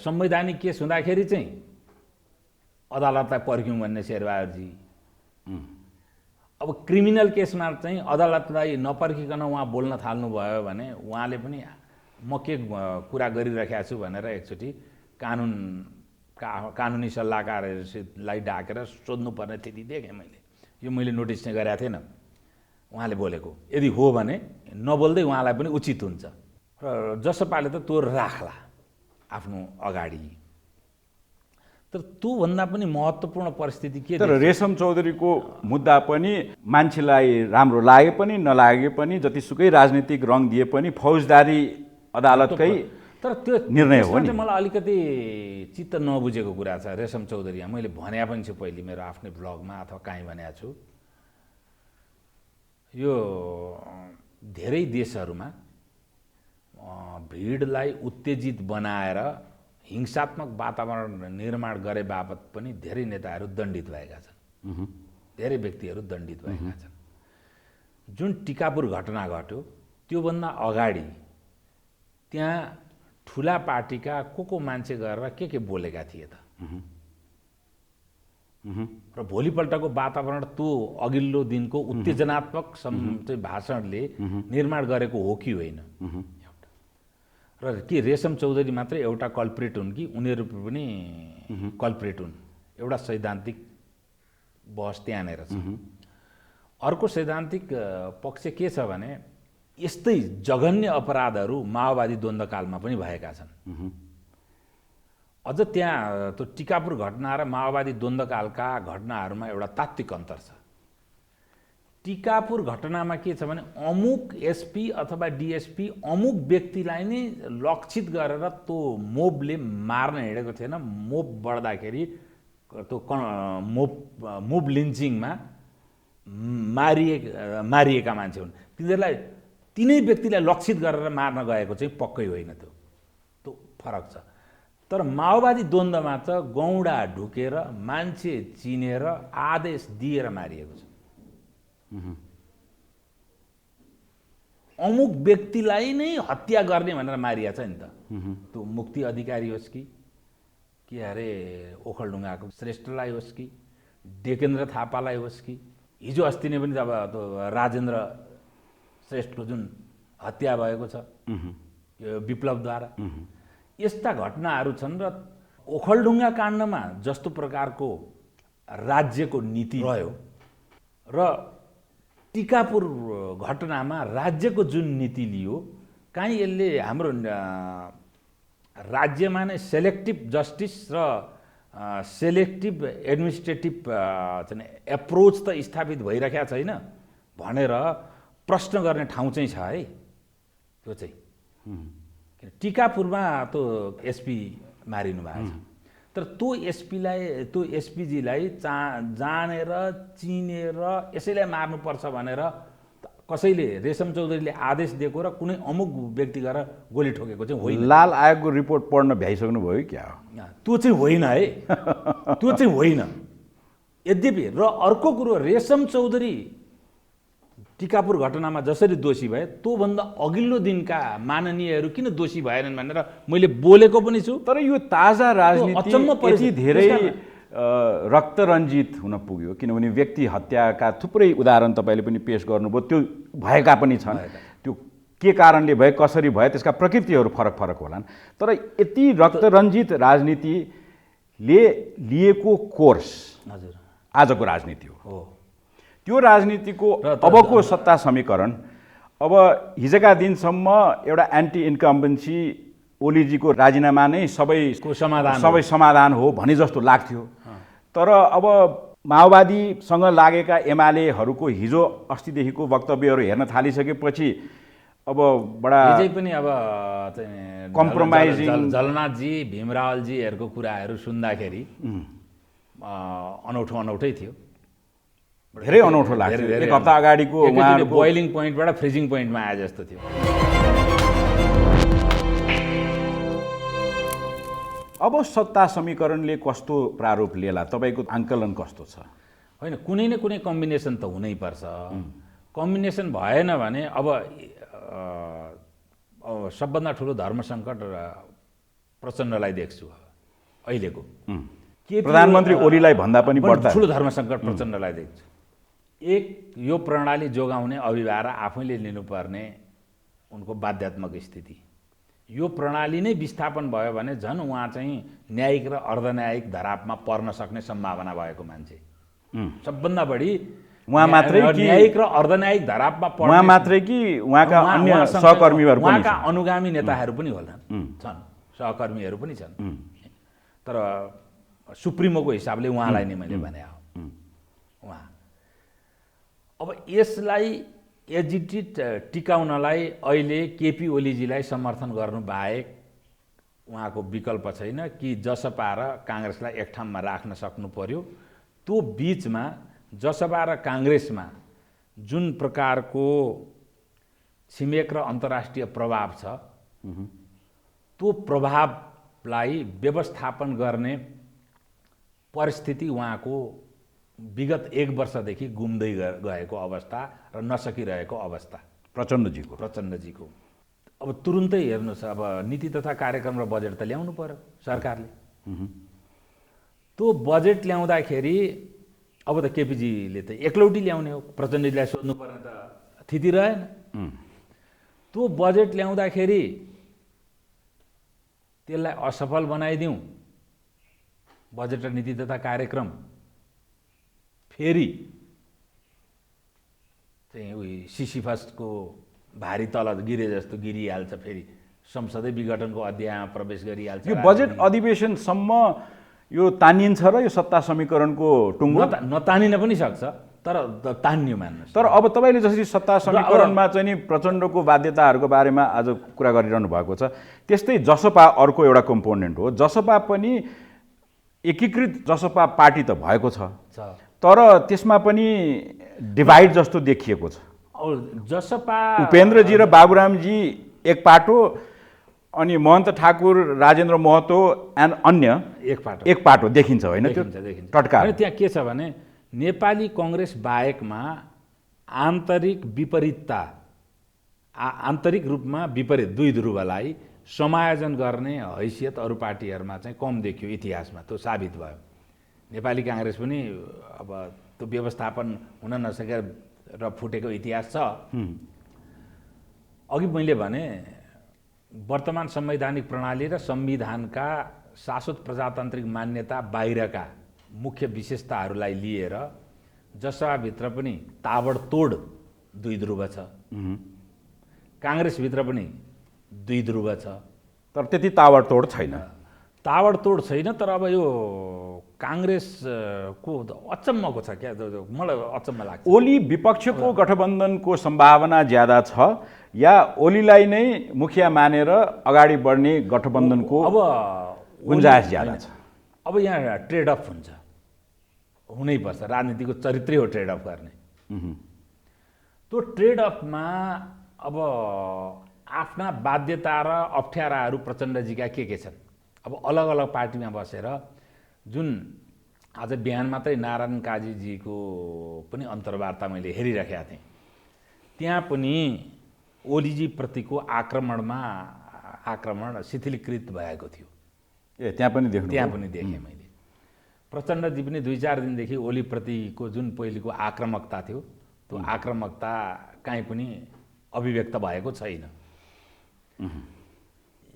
संवैधानिक केस हुँदाखेरि चाहिँ अदालतलाई पर्ख्यौँ भन्ने शेरबहादुरजी, अब क्रिमिनल केसमा चाहिँ अदालतलाई नपर्खिकन उहाँ बोल्न थाल्नुभयो भने उहाँले पनि म के कुरा गरिरहेको छु भनेर एकचोटि कानुनी सल्लाहकारलाई डाकेर सोध्नुपर्ने स्थिति देखेँ मैले। यो मैले नोटिस चाहिँ गरेको थिएन उहाँले बोलेको। यदि हो भने नबोल्दै उहाँलाई पनि उचित हुन्छ र जसपाले त त्यो राख्ला आफ्नो अगाडि। तर त्योभन्दा पनि महत्त्वपूर्ण परिस्थिति के? तर रेशम चौधरीको मुद्दा पनि मान्छेलाई राम्रो लागे पनि नलागे पनि जतिसुकै राजनीतिक रङ दिए पनि फौजदारी अदालतकै तर त्यो निर्णय हो नि। मलाई अलिकति चित्त नबुझेको कुरा छ रेशम चौधरी। मैले भने पनि छु पहिले मेरो आफ्नै ब्लगमा अथवा कहीँ भनेको छु, यो धेरै देशहरूमा भिडलाई उत्तेजित बनाएर हिंसात्मक वातावरण निर्माण गरे बापत पनि धेरै नेताहरू दण्डित भएका छन्, धेरै व्यक्तिहरू दण्डित भएका छन्। जुन टिकापुर घटना घट्यो त्योभन्दा अगाडि त्यहाँ ठुला पार्टीका को मान्छे गरेर के बोलेका थिए त? र भोलिपल्टको वातावरण त्यो अघिल्लो दिनको उत्तेजनात्मक भाषणले निर्माण गरेको हो कि होइन? र के रेशम चौधरी मात्रै एउटा कल्प्रेट हुन् कि उनीहरू पनि कल्प्रेट हुन्? एउटा सैद्धान्तिक बहस त्यहाँनिर छ। अर्को सैद्धान्तिक पक्ष के छ भने यस्तै जघन्य अपराधहरू माओवादी द्वन्द्वकालमा पनि भएका छन्। अझ त्यहाँ त्यो टिकापुर घटना र माओवादी द्वन्द्वकालका घटनाहरूमा एउटा तात्विक अन्तर छ। टिकापुर घटनामा के छ भने अमुक एसपी अथवा डिएसपी अमुक व्यक्तिलाई नै लक्षित गरेर त्यो मोबले मार्न हिँडेको थिएन। मोब बढ्दाखेरि त्यो मोब लिन्चिङमा मारिएका मान्छे हुन्। तिनीहरूलाई तिनै व्यक्तिलाई लक्षित गरेर मार्न गएको चाहिँ पक्कै होइन। त्यो फरक छ। तर माओवादी द्वन्द्वमा त गौडा ढुकेर मान्छे चिनेर आदेश दिएर मारिएको छ। अमुक व्यक्तिलाई नै हत्या गर्ने भनेर मारिया छ नि त। त्यो मुक्ति अधिकारी होस् कि के अरे ओखलढुङ्गाको श्रेष्ठलाई होस् कि डेकेन्द्र थापालाई होस् कि हिजो अस्ति नै पनि अब त्यो राजेन्द्र श्रेष्ठको जुन हत्या भएको छ यो विप्लवद्वारा, यस्ता घटनाहरू छन्। र ओखलढुङ्गा काण्डमा जस्तो प्रकारको राज्यको नीति रह्यो र टिकापुर घटनामा राज्यको जुन नीति लियो, काहीँ यसले हाम्रो राज्यमा नै सेलेक्टिभ जस्टिस र सेलेक्टिभ एडमिनिस्ट्रेटिभ चाहिँ एप्रोच त स्थापित भइरहेको छैन भनेर प्रश्न गर्ने ठाउँ चाहिँ छ है। त्यो चाहिँ टिकापुरमा त्यो एसपी मारिनु भएको छ। तर त्यो एसपीजीलाई जानेर चिनेर यसैलाई मार्नुपर्छ भनेर कसैले रेशम चौधरीले आदेश दिएको र कुनै अमुक व्यक्ति गएर गोली ठोकेको चाहिँ होइन। लाल आयोगको रिपोर्ट पढ्न भ्याइसक्नु भयो क्या हो? त्यो चाहिँ होइन है, त्यो चाहिँ होइन। यद्यपि र अर्को कुरो, रेशम चौधरी टिकापुर घटनामा जसरी दोषी भए त्योभन्दा अघिल्लो दिनका माननीयहरू किन दोषी भएनन् भनेर मैले बोलेको पनि छु। तर यो ताजा राजनीति यति धेरै रक्तरञ्जित हुन पुग्यो, किनभने व्यक्ति हत्याका थुप्रै उदाहरण तपाईँले पनि पेश गर्नुभयो, त्यो भएका पनि छन्। त्यो के कारणले भए, कसरी भए, त्यसका प्रकृतिहरू फरक फरक होलान्। तर यति रक्तरञ्जित राजनीतिले लिएको कोर्स हजुर आजको राजनीति हो। त्यो राजनीतिको अबको सत्ता समीकरण, अब हिजोका दिनसम्म एउटा एन्टी इन्कम्बेन्सी ओलीजीको राजीनामा नै सबै समाधान हो भने जस्तो लाग्थ्यो। तर अब माओवादीसँग लागेका एमालेहरूको हिजो अस्तिदेखिको वक्तव्यहरू हेर्न थालिसकेपछि अब बडा हिजै पनि अब कम्प्रोमाइजिङ जलनाथजी, भीमरावलजीहरूको कुराहरू सुन्दाखेरि अनौठै थियो, धेरै अनौठो लाग्थ्यो। एक हप्ता अगाडिको उहाँहरूको बोइलिङ पोइन्टबाट फ्रिजिङ पोइन्टमा आए जस्तो थियो। अब सत्ता समीकरणले कस्तो प्रारूप लिएला, तपाईँको आङ्कलन कस्तो छ? होइन, कुनै न कुनै कम्बिनेसन त हुनैपर्छ। कम्बिनेसन भएन भने अब सबभन्दा ठुलो धर्म सङ्कट प्रचण्डलाई देख्छु अहिलेको। प्रधानमन्त्री ओलीलाई भन्दा पनि बढ्ता ठुलो धर्म सङ्कट प्रचण्डलाई देख्छु। एक, यो प्रणाली जोगाउने अभिभार आफैले लिनुपर्ने उनको बाध्यात्मक स्थिति। यो प्रणाली नै विस्थापन भयो भने झन् उहाँ चाहिँ न्यायिक र अर्धन्यायिक धरापमा पर्न सक्ने सम्भावना भएको मान्छे। सबभन्दा बढी उहाँ मात्रै कि न्यायिक र अर्धन्यायिक धरापमा पर्ने उहाँ मात्रै कि उहाँका अन्य सहकर्मीहरू पनि, उहाँका अनुगामी नेताहरू पनि होलान्, छन्, सहकर्मीहरू पनि छन्। तर सुप्रिमोको हिसाबले उहाँलाई नै मैले भने हो। उहाँ अब यसलाई एजिटेट टिकाउनलाई अहिले केपी ओलीजीलाई समर्थन गर्नु बाहेक उहाँको विकल्प छैन कि जसपा र काङ्ग्रेसलाई एक ठाउँमा राख्न सक्नु पर्यो। त्यो बिचमा जसपा र काङ्ग्रेसमा जुन प्रकारको छिमेक र अन्तर्राष्ट्रिय प्रभाव छ, त्यो प्रभावलाई व्यवस्थापन गर्ने परिस्थिति उहाँको विगत एक वर्षदेखि गुम्दै गएको अवस्था र नसकिरहेको अवस्था प्रचण्डजीको। अब तुरुन्तै हेर्नुहोस्, अब नीति तथा कार्यक्रम र बजेट त ल्याउनु पर्यो सरकारले। त्यो बजेट ल्याउँदाखेरि अब त केपीजीले त एकलौटी ल्याउने हो, प्रचण्डजीलाई सोध्नु पर्ने त थिति रहेन। त्यो बजेट ल्याउँदाखेरि त्यसलाई असफल बनाइदिउँ, बजेट र नीति तथा कार्यक्रम फेरि चाहिँ उही सिसिफसको भारी तल गिरे जस्तो गिरिहाल्छ, फेरि संसदै विघटनको अध्यायमा प्रवेश गरिहाल्छ। यो बजेट अधिवेशनसम्म यो तानिन्छ र यो सत्ता समीकरणको टुङ्गो नतानिन पनि सक्छ, तर तान्यो मान्नुहोस्। तर अब तपाईँले जसरी सत्ता समीकरणमा चाहिँ नि प्रचण्डको बाध्यताहरूको बारेमा आज कुरा गरिरहनु भएको छ, त्यस्तै जसपा अर्को एउटा कम्पोनेन्ट हो। जसपा पनि एकीकृत जसपा पार्टी त भएको छ, तर त्यसमा पनि डिभाइड जस्तो देखिएको छ। जसपा उपेन्द्रजी र बाबुरामजी एक पाटो, अनि महन्त ठाकुर, राजेन्द्र महतो एन्ड अन्य एक पाटो देखिन्छ, होइन? त्यो टटका त्यहाँ के छ भने नेपाली कङ्ग्रेस बाहेकमा आन्तरिक विपरीतता, आन्तरिक रूपमा विपरीत दुई ध्रुवलाई समायोजन गर्ने हैसियत अरू पार्टीहरूमा चाहिँ कम देखियो। इतिहासमा त्यो साबित भयो। नेपाली काङ्ग्रेस पनि अब त्यो व्यवस्थापन हुन नसकेर र फुटेको इतिहास छ। अघि मैले भने वर्तमान संवैधानिक प्रणाली र संविधानका शाश्वत प्रजातान्त्रिक मान्यता बाहिरका मुख्य विशेषताहरूलाई लिएर जसपाभित्र पनि ताबडतोड दुई ध्रुव छ, काङ्ग्रेसभित्र पनि दुई ध्रुव छ, तर त्यति ताबडतोड छैन। तर अब यो काङ्ग्रेसको अचम्मको छ क्या, मलाई अचम्म लाग्छ। ओली विपक्षको गठबन्धनको सम्भावना ज्यादा छ या ओलीलाई नै मुखिया मानेर अगाडि बढ्ने गठबन्धनको अब गुन्जाइस ज्यादा छ? अब यहाँ ट्रेड अफ हुनैपर्छ, राजनीतिको चरित्रै हो ट्रेड अफ गर्ने। त्यो ट्रेड अफमा अब आफ्ना बाध्यता र अप्ठ्याराहरू प्रचण्डजीका के छन्। अब अलग अलग पार्टीमा बसेर जुन आज बिहान मात्रै नारायण काजीजीको पनि अन्तर्वार्ता मैले हेरिराखेका थिएँ, त्यहाँ पनि ओलीजी प्रतिको आक्रमण शिथिलीकृत भएको थियो। त्यहाँ पनि देखेँ मैले। प्रचण्डजी पनि 2-4 दिनदेखि ओलीप्रतिको जुन पहिलेको आक्रामकता थियो त्यो आक्रामकता कहीँ पनि अभिव्यक्त भएको छैन।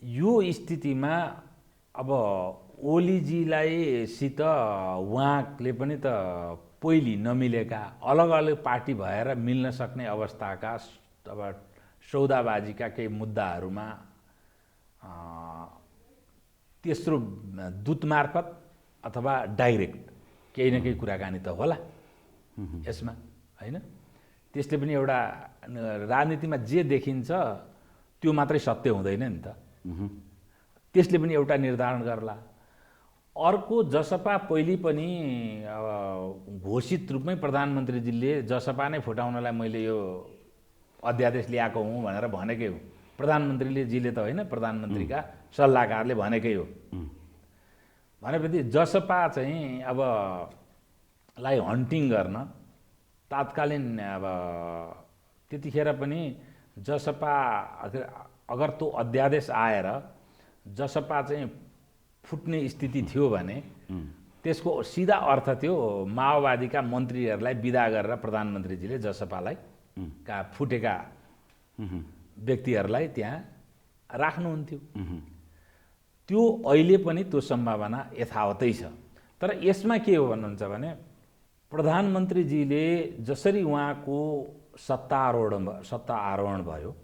यो स्थितिमा अब ओलीजीलाई सित उहाँले पनि त पहिले नमिलेका अलग अलग पार्टी भएर मिल्न सक्ने अवस्थाका अब सौदाबाजीका केही मुद्दाहरूमा तेस्रो दूत मार्फत अथवा डाइरेक्ट केही न केही कुराकानी त होला यसमा, होइन? त्यसले पनि एउटा राजनीतिमा जे देखिन्छ त्यो मात्रै सत्य हुँदैन नि त। त्यसले पनि एउटा निर्धारण गर्ला। अर्को जसपा पहिले पनि घोषित रूपमै प्रधानमन्त्रीजीले जसपा नै फुटाउनलाई मैले यो अध्यादेश ल्याएको हुँ भनेर भनेकै हो। प्रधानमन्त्रीले जीले त होइन, प्रधानमन्त्रीका सल्लाहकारले भनेकै हो। भनेपछि जसपा चाहिँ अब लाई हन्टिङ गर्न तात्कालीन अब त्यतिखेर पनि जसपा अगर त्यो अध्यादेश आएर जसपा चाहिँ फुट्ने स्थिति थियो भने त्यसको सिधा अर्थ थियो माओवादीका मन्त्रीहरूलाई बिदा गरेर प्रधानमन्त्रीजीले जसपालाई का फुटेका व्यक्तिहरूलाई त्यहाँ राख्नुहुन्थ्यो। त्यो अहिले पनि त्यो सम्भावना यथावतै छ। तर यसमा के हो भन्नुहुन्छ भने प्रधानमन्त्रीजीले जसरी उहाँको सत्ता आरोहण भयो,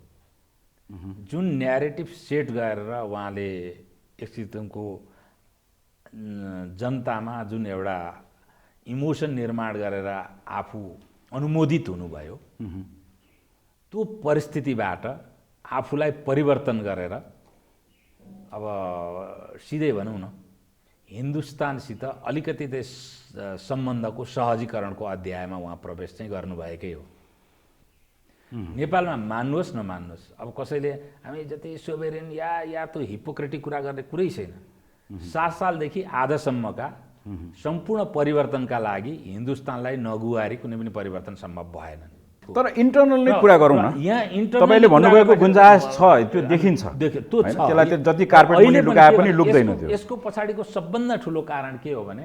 जुन न्यारेटिभ सेट गरेर उहाँले एक किसिमको जनतामा जुन एउटा इमोसन निर्माण गरेर आफू अनुमोदित हुनुभयो, त्यो परिस्थितिबाट आफूलाई परिवर्तन गरेर अब सिधै भनौँ न हिन्दुस्तानसित अलिकति त्यस सम्बन्धको सहजीकरणको अध्यायमा उहाँ प्रवेश चाहिँ गर्नुभएकै हो। नेपालमा मान्नुहोस् नमान्नुहोस्, अब कसैले हामी जति सोभेरेन या त्यो हिपोक्रेटिक कुरा गर्ने कुरै छैन। 7 सालदेखि आजसम्मका सम्पूर्ण परिवर्तनका लागि हिन्दुस्तानलाई नगुहारी कुनै पनि परिवर्तन सम्भव भएन। तर इन्टरनल नै कुरा गरौँ न। यहाँ तपाईले भन्नुभएको गुन्जाइस छ, त्यो देखिन्छ। त्यो छ। त्यसलाई जति कार्पेट मुनि लुकाए पनि लुक्दैन त्यो। यसको पछाडिको सबभन्दा ठुलो कारण के हो भने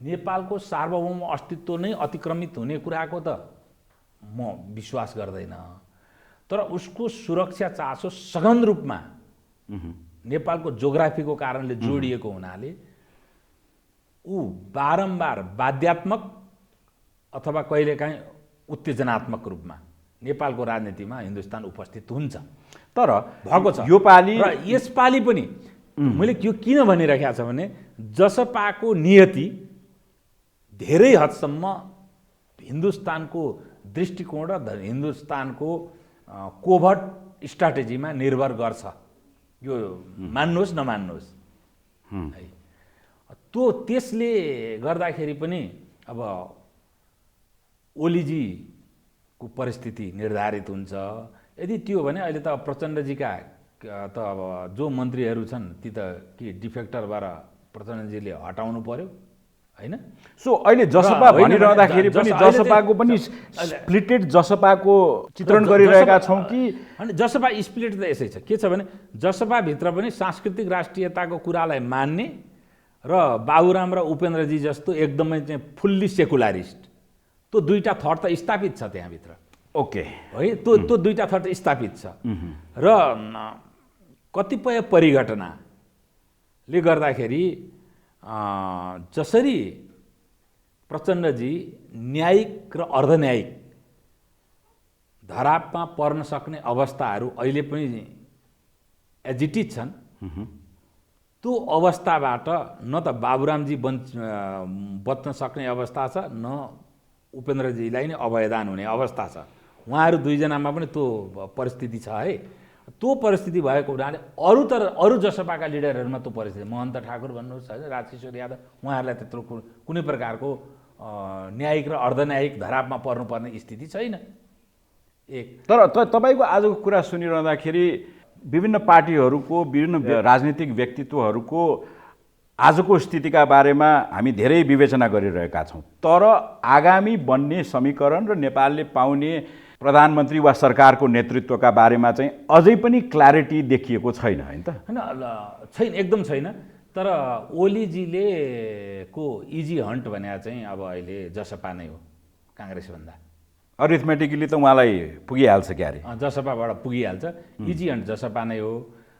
नेपालको सार्वभौम अस्तित्व नै अतिक्रमित हुने कुराको त म विश्वास गर्दैन। तर उसको सुरक्षा चासो सघन रूपमा नेपालको जोग्राफीको कारणले जोडिएको हुनाले ऊ बारम्बार बाध्यात्मक अथवा कहिलेकाहीँ उत्तेजनात्मक रूपमा नेपालको राजनीतिमा हिन्दुस्तान उपस्थित हुन्छ। तर भएको छ यो पालि र यसपालि पनि मैले यो किन भनिरहेको छ भने जसपाको नियति धेरै हदसम्म हिन्दुस्तानको दृष्टिकोण र हिन्दुस्तानको कोभर्ट स्ट्राटेजीमा निर्भर गर्छ। यो मान्नुहोस् नमान्नुहोस् है। त्यसले गर्दाखेरि पनि अब ओलीजीको परिस्थिति निर्धारित हुन्छ। यदि त्यो भने अहिले त प्रचण्डजीका त अब जो मन्त्रीहरू छन् ती त के डिफेक्टरबाट प्रचण्डजीले हटाउनु पर्यो, होइन? सो अहिले जसपा भनिरहँदाखेरि पनि जसपाको पनि स्प्लिटेड जसपाको चित्रण गरिरहेका छौँ कि? अनि जसपा स्प्लिट त यसै छ। के छ भने जसपाभित्र पनि सांस्कृतिक राष्ट्रियताको कुरालाई मान्ने र बाबुराम र उपेन्द्रजी जस्तो एकदमै चाहिँ फुल्ली सेकुलारिस्ट त्यो दुईटा थट त स्थापित छ त्यहाँभित्र। ओके, है, त्यो दुईटा थट स्थापित छ। र कतिपय परिघटनाले गर्दाखेरि जसरी प्रचण्डजी न्यायिक र अर्धन्यायिक धरापमा पर्न सक्ने अवस्थाहरू अहिले पनि एजिटेड छन्, त्यो अवस्थाबाट न त बाबुरामजी बच्न सक्ने अवस्था छ, न उपेन्द्रजीलाई नै अभयदान हुने अवस्था छ। उहाँहरू दुईजनामा पनि त्यो परिस्थिति छ है। त्यो परिस्थिति भएको हुनाले अरू जसपाका लिडरहरूमा त्यो परिस्थिति, महन्त ठाकुर भन्नुहोस् होइन, राजकिशोर यादव, उहाँहरूलाई त्यत्रो कुनै प्रकारको न्यायिक र अर्धन्यायिक धरापमा पर्नुपर्ने स्थिति छैन। एक तर तपाईँको आजको कुरा सुनिरहँदाखेरि विभिन्न पार्टीहरूको विभिन्न राजनीतिक व्यक्तित्वहरूको आजको स्थितिका बारेमा हामी धेरै विवेचना गरिरहेका छौँ, तर आगामी बन्ने समीकरण र नेपालले पाउने प्रधानमन्त्री वा सरकारको नेतृत्वका बारेमा चाहिँ अझै पनि क्ल्यारिटी देखिएको छैन हैन त? हैन, छैन, एकदम छैन। तर ओलीजीले को इजी हन्ट भने चाहिँ अब अहिले जसपा नै हो काङ्ग्रेसभन्दा। अरिथमेटिकली त उहाँलाई पुगिहाल्छ क्यारे, जसपाबाट पुगिहाल्छ। इजी हन्ट जसपा नै हो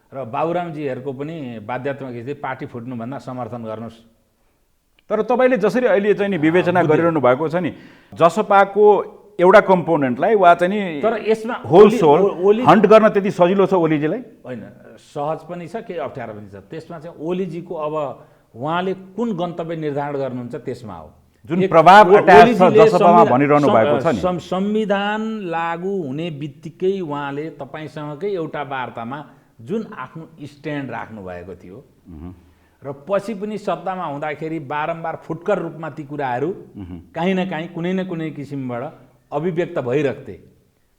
र बाबुरामजीहरूको पनि बाध्यात्मक स्थिति पार्टी फुट्नुभन्दा समर्थन गर्नुहोस्। तर तपाईँले जसरी अहिले चाहिँ नि विवेचना गरिरहनु भएको छ नि, जसपाको एउटा कम्पोनेन्टलाई वा चाहिँ नि तर यसमा होल सोल हन्ट गर्न त्यति सजिलो छ ओलीजीलाई? होइन, सहज पनि छ, केही अप्ठ्यारो पनि छ। त्यसमा चाहिँ ओलीजीको अब उहाँले कुन गन्तव्य निर्धारण गर्नुहुन्छ त्यसमा हो। जुन प्रभाव अट्याच छ जसपामा भनिरहनु भएको छ नि, संविधान लागू हुने बित्तिकै उहाँले तपाईँसँगकै एउटा वार्तामा जुन आफ्नो स्ट्यान्ड राख्नु भएको थियो र पछि पनि सत्तामा हुँदाखेरि बारम्बार फुटकर रूपमा ती कुराहरू काहीँ न काहीँ कुनै न कुनै किसिमबाट अभिव्यक्त भइरहन्थे,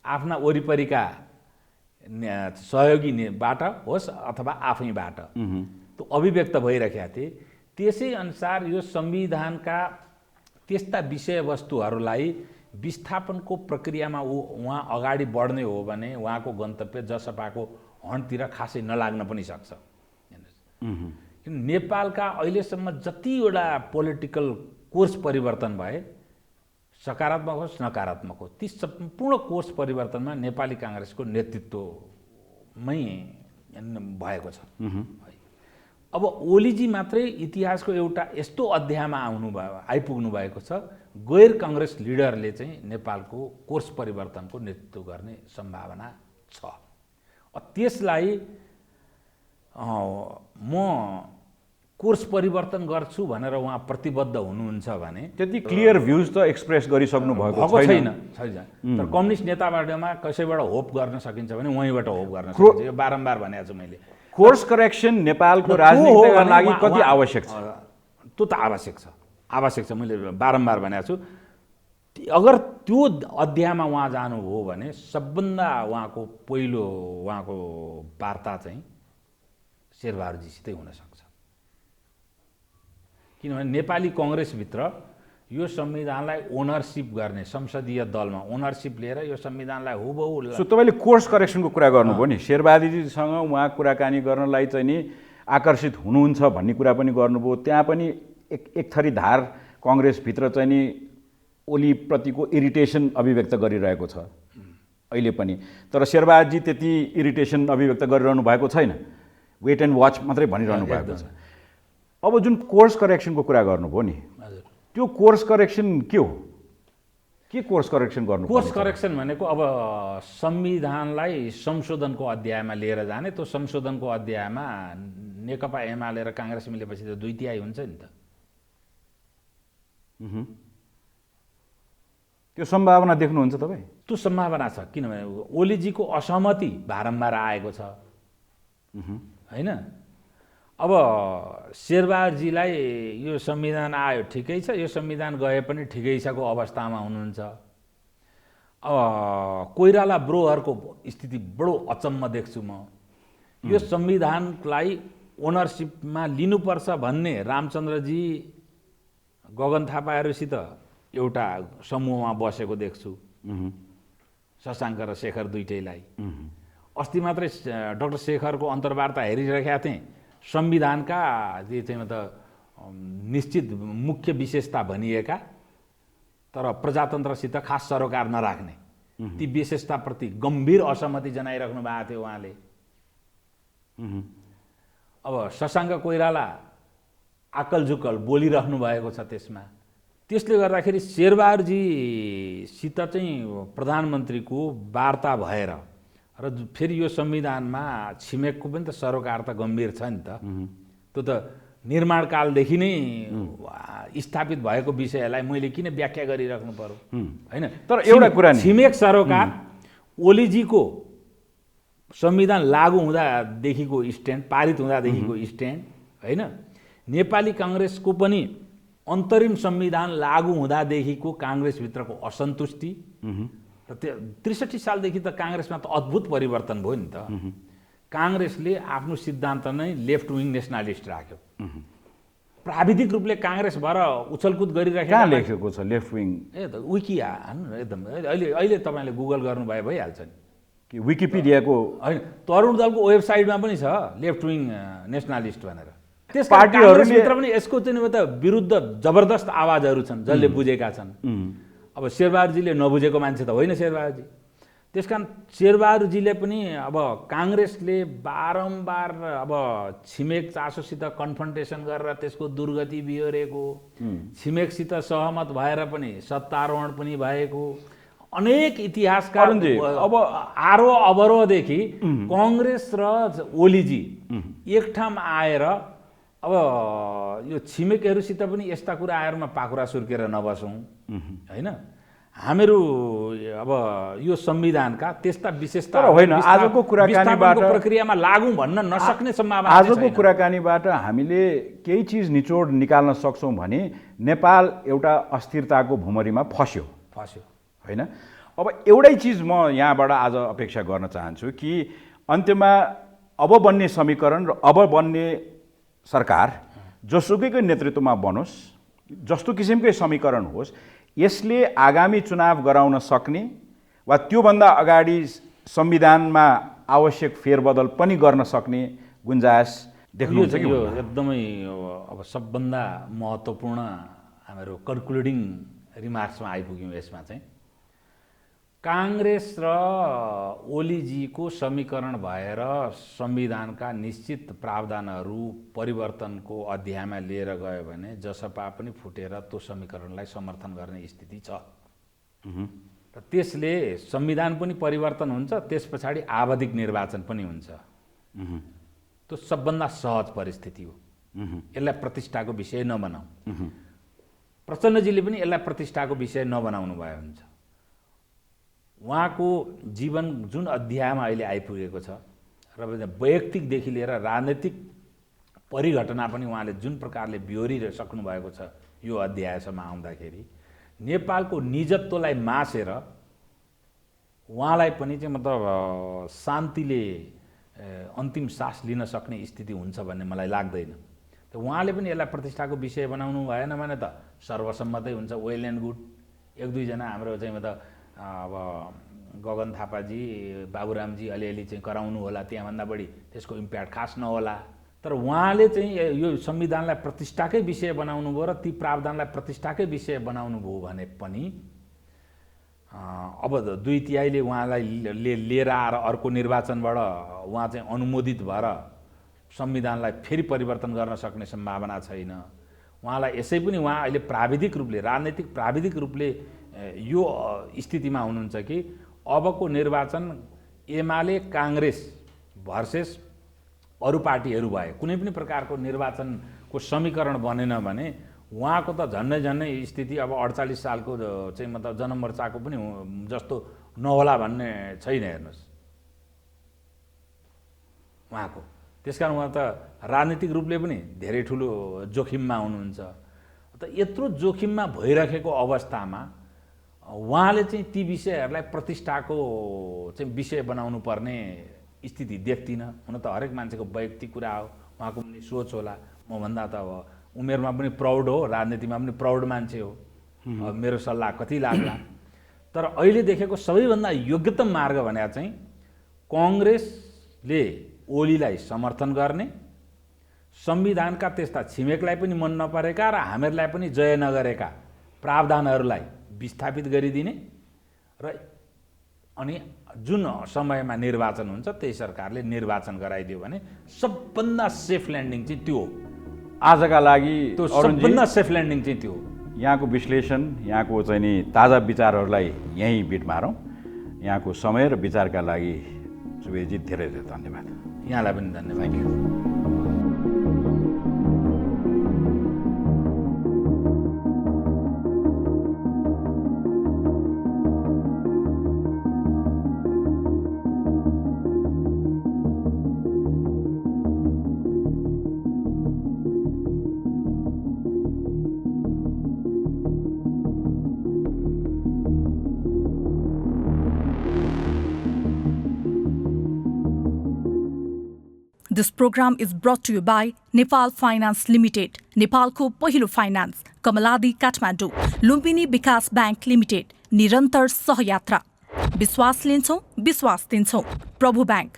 आफ्ना वरिपरिका सहयोगीबाट होस् अथवा आफैबाट त्यो अभिव्यक्त भइरहेका थिए। त्यसै अनुसार यो संविधानका त्यस्ता विषयवस्तुहरूलाई विस्थापनको प्रक्रियामा उहाँ अगाडि बढ्ने हो भने उहाँको गन्तव्य जसपाको हन्टतिर खासै नलाग्न पनि सक्छ। नेपालका अहिलेसम्म जतिवटा पोलिटिकल कोर्स परिवर्तन भए, सकारात्मक होस् नकारात्मक होस्, ती सम्पूर्ण कोर्स परिवर्तनमा नेपाली काङ्ग्रेसको नेतृत्वमै भएको छ। अब ओलीजी मात्रै इतिहासको एउटा यस्तो अध्यायमा आइपुग्नु भएको छ, गैर काङ्ग्रेस लिडरले चाहिँ नेपालको कोर्स परिवर्तनको नेतृत्व गर्ने सम्भावना छ। त्यसलाई म कोर्स परिवर्तन गर्छु भनेर उहाँ प्रतिबद्ध हुनुहुन्छ भने त्यति क्लियर भ्युज त एक्सप्रेस गरिसक्नु भएको छैन। तर कम्युनिस्ट नेताबाटमा कसैबाट होप गर्न सकिन्छ भने उहीँबाट होप गर्न सकिन्छ। यो बारम्बार भनेको छु मैले। कोर्स करेक्सन नेपालको राजनीतिका लागि कति आवश्यक छ? त्यो त आवश्यक छ, आवश्यक छ। मैले बारम्बार भनेको छु, अगर त्यो अध्यायमा उहाँ जानुभयो भने सबभन्दा उहाँको पहिलो उहाँको वार्ता चाहिँ शेरबहादुरजीसितै हुनसक्छ। किनभने नेपाली कङ्ग्रेसभित्र यो संविधानलाई ओनरसिप गर्ने, संसदीय दलमा ओनरसिप लिएर यो संविधानलाई हुबहु। सो तपाईँले कोर्स करेक्सनको कुरा गर्नुभयो नि, शेरबहादुरजीसँग उहाँ कुराकानी गर्नलाई चाहिँ नि आकर्षित हुनुहुन्छ भन्ने कुरा पनि गर्नुभयो। त्यहाँ पनि एक थरी धार कङ्ग्रेसभित्र चाहिँ नि ओलीप्रतिको इरिटेसन अभिव्यक्त गरिरहेको छ अहिले पनि। तर शेरबहादुरजी त्यति इरिटेसन अभिव्यक्त गरिरहनु भएको छैन, वेट एन्ड वाच मात्रै भनिरहनु भएको छ। अब जुन कोर्स करेक्सनको कुरा गर्नुभयो नि, त्यो कोर्स करेक्सन के हो? के कोर्स करेक्सन गर्नु? कोर्स करेक्सन भनेको अब संविधानलाई संशोधनको अध्यायमा लिएर जाने। त्यो संशोधनको अध्यायमा नेकपा एमाले र काङ्ग्रेस मिलेपछि त 2/3 हुन्छ नि त। त्यो सम्भावना देख्नुहुन्छ तपाईँ? त्यो सम्भावना छ, किनभने ओलीजीको असहमति बारम्बार आएको छ होइन। अब शेरबहादुरजीलाई यो संविधान आयो ठिकै छ, यो संविधान गए पनि ठिकै छको अवस्थामा हुनुहुन्छ। अब कोइराला ब्रोहरूको स्थिति बडो अचम्म देख्छु म। यो संविधानलाई ओनरसिपमा लिनुपर्छ भन्ने रामचन्द्रजी गगन थापाहरूसित एउटा समूहमा बसेको देख्छु, शशाङ्क र शेखर दुइटैलाई। अस्ति मात्रै डाक्टर शेखरको अन्तर्वार्ता हेरिरहेका थिएँ। संविधानका जे चाहिँ निश्चित मुख्य विशेषता भनिएका तर प्रजातन्त्रसित खास सरोकार नराख्ने ती विशेषताप्रति गम्भीर असहमति जनाइराख्नु भएको थियो उहाँले। अब शशाङ्क कोइराला आकलझुकल बोलिराख्नु भएको छ त्यसमा। त्यसले गर्दाखेरि शेरबहादुरजीसित चाहिँ प्रधानमन्त्रीको वार्ता भएर र फेरि यो संविधानमा छिमेकको पनि त सरोकार त गम्भीर छ नि त। त्यो त निर्माणकालदेखि नै स्थापित भएको विषयलाई मैले किन व्याख्या गरिराख्नु पर्यो होइन। तर एउटा कुरा नि, छिमेक सरोकार ओलीजीको संविधान लागू हुँदादेखिको स्ट्यान्ड, पारित हुँदादेखिको स्ट्यान्ड होइन, नेपाली काङ्ग्रेसको पनि अन्तरिम संविधान लागू हुँदादेखिको काङ्ग्रेसभित्रको असन्तुष्टि र त्यो ६३ सालदेखि त काङ्ग्रेसमा त अद्भुत परिवर्तन भयो नि त। काङ्ग्रेसले आफ्नो सिद्धान्त नै लेफ्ट विङ नेसनलिस्ट राख्यो। प्राविधिक रूपले काङ्ग्रेस भएर उछलकुद गरिराखेको कहाँ लेखेको छ लेफ्ट विङ? त विकिया एकदम अहिले तपाईँले गुगल गर्नुभयो भइहाल्छ नि कि विकिपिडियाको होइन, तरुण दलको वेबसाइटमा पनि छ लेफ्ट विङ नेसनलिस्ट भनेर। त्यस पार्टीहरुले पनि यसको चाहिँ त विरुद्ध जबरदस्त आवाजहरू छन् जसले बुझेका छन्। अब शेरबहादुरजीले नबुझेको मान्छे त होइन शेरबहादुरजी। त्यसकारण शेरबहादुरजीले पनि अब काङ्ग्रेसले बारम्बार अब छिमेक चासोसित कन्फ्रन्टेसन गरेर त्यसको दुर्गति बिहोरेको, छिमेकसित सहमत भएर पनि सत्तारोहण पनि भएको अनेक इतिहासकार अब आरोह अवरोहदेखि काङ्ग्रेस र ओलीजी एक ठाउँ आएर अब यो छिमेकीहरूसित पनि यस्ता कुराहरूमा पाखुरा सुर्केर नबसौँ होइन। हामीहरू अब यो संविधानका त्यस्ता विशेषता होइन, आजको कुराकानीबाट प्रक्रियामा लागू भन्न नसक्ने सम्भावना आजको कुराकानीबाट हामीले केही चिज निचोड निकाल्न सक्छौँ भने नेपाल एउटा अस्थिरताको भुमरीमा फस्यो होइन। अब एउटै चिज म यहाँबाट आज अपेक्षा गर्न चाहन्छु कि अन्त्यमा अब बन्ने समीकरण र अब बन्ने सरकार जोसुकैको नेतृत्वमा बनोस्, जस्तो किसिमकै समीकरण होस्, यसले आगामी चुनाव गराउन सक्ने वा त्योभन्दा अगाडि संविधानमा आवश्यक फेरबदल पनि गर्न सक्ने गुन्जायस देख्नुहुन्छ कि? यो एकदमै अब सबभन्दा महत्त्वपूर्ण हाम्रो कन्क्लुडिङ रिमार्क्समा आइपुग्यौँ। यसमा चाहिँ काङ्ग्रेस र ओलीजीको समीकरण भएर संविधानका निश्चित प्रावधानहरू परिवर्तनको अध्यायमा लिएर गयो भने जसपा पनि फुटेर त्यो समीकरणलाई समर्थन गर्ने स्थिति छ र त्यसले संविधान पनि परिवर्तन हुन्छ, त्यस पछाडि आवधिक निर्वाचन पनि हुन्छ। त्यो सबभन्दा सहज परिस्थिति हो। यसलाई प्रतिष्ठाको विषय नबनाऊ। प्रचण्डजीले पनि यसलाई प्रतिष्ठाको विषय नबनाउनु भयो हुन्छ। उहाँको जीवन जुन अध्यायमा अहिले आइपुगेको छ र वैयक्तिकदेखि लिएर राजनैतिक परिघटना पनि उहाँले जुन प्रकारले बिहोरिसक्नु भएको छ यो अध्यायसम्म आउँदाखेरि नेपालको निजत्वलाई मासेर उहाँलाई पनि चाहिँ मतलब शान्तिले अन्तिम सास लिन सक्ने स्थिति हुन्छ भन्ने मलाई लाग्दैन। त उहाँले पनि यसलाई प्रतिष्ठाको विषय बनाउनु भएन भने त सर्वसम्मतै हुन्छ, वेल एन्ड गुड। एक दुईजना हाम्रो चाहिँ मतलब अब गगन थापाजी, बाबुरामजी अलिअलि चाहिँ कराउनु होला, त्यहाँभन्दा बढी त्यसको इम्प्याक्ट खास नहोला। तर उहाँले चाहिँ यो संविधानलाई प्रतिष्ठाकै विषय बनाउनु भयो र ती प्रावधानलाई प्रतिष्ठाकै विषय बनाउनु भयो भने पनि अब 2/3 उहाँलाई लिएर आएर अर्को निर्वाचनबाट उहाँ चाहिँ अनुमोदित भएर संविधानलाई फेरि परिवर्तन गर्न सक्ने सम्भावना छैन। उहाँलाई यसै पनि उहाँ अहिले प्राविधिक रूपले, राजनैतिक प्राविधिक रूपले यो स्थितिमा हुनुहुन्छ कि अबको निर्वाचन एमाले काङ्ग्रेस भर्सेस अरू पार्टीहरू भए कुनै पनि प्रकारको निर्वाचनको समीकरण बनेन भने उहाँको त झन्नै स्थिति अब 48 सालको चाहिँ मतलब जनमोर्चाको पनि जस्तो नहोला भन्ने छैन हेर्नुहोस् उहाँको। त्यसकारण उहाँ त राजनीतिक रूपले पनि धेरै ठुलो जोखिममा हुनुहुन्छ। त यत्रो जोखिममा भइरहेको अवस्थामा उहाँले चाहिँ ती विषयहरूलाई प्रतिष्ठाको चाहिँ विषय बनाउनु पर्ने स्थिति देख्दिनँ। हुन त हरेक मान्छेको वैयक्तिक कुरा हो, उहाँको पनि सोच होला। मभन्दा त अब उमेरमा पनि प्रौढ हो, राजनीतिमा पनि प्रौढ मान्छे हो, मेरो सल्लाह कति लाग्ला। तर अहिले देखेको सबैभन्दा योग्यतम मार्ग भने चाहिँ काङ्ग्रेसले ओलीलाई समर्थन गर्ने, संविधानका त्यस्ता छिमेकलाई पनि मन नपरेका र हामीहरूलाई पनि जय नगरेका प्रावधानहरूलाई विस्थापित गरिदिने र अनि जुन समयमा निर्वाचन हुन्छ त्यही सरकारले निर्वाचन गराइदियो भने सबभन्दा सेफ ल्यान्डिङ चाहिँ त्यो हो। आजका लागि त्यो सबभन्दा सेफ ल्यान्डिङ चाहिँ त्यो हो। यहाँको विश्लेषण, यहाँको चाहिँ नि ताजा विचारहरूलाई यहीँ बिट मारौँ। यहाँको समय र विचारका लागि सुवेजी धेरै धेरै धन्यवाद। यहाँलाई पनि धन्यवाद। Thank you. This program is brought to you by Nepal Finance Limited, नेपालको पहिलो फाइनान्स, कमलादी काठमाडौँ, लुम्बिनी विकास बैंक लिमिटेड, निरन्तर सहयात्रा। विश्वास लिन्छौँ, विश्वास दिन्छौँ। प्रभु बैंक।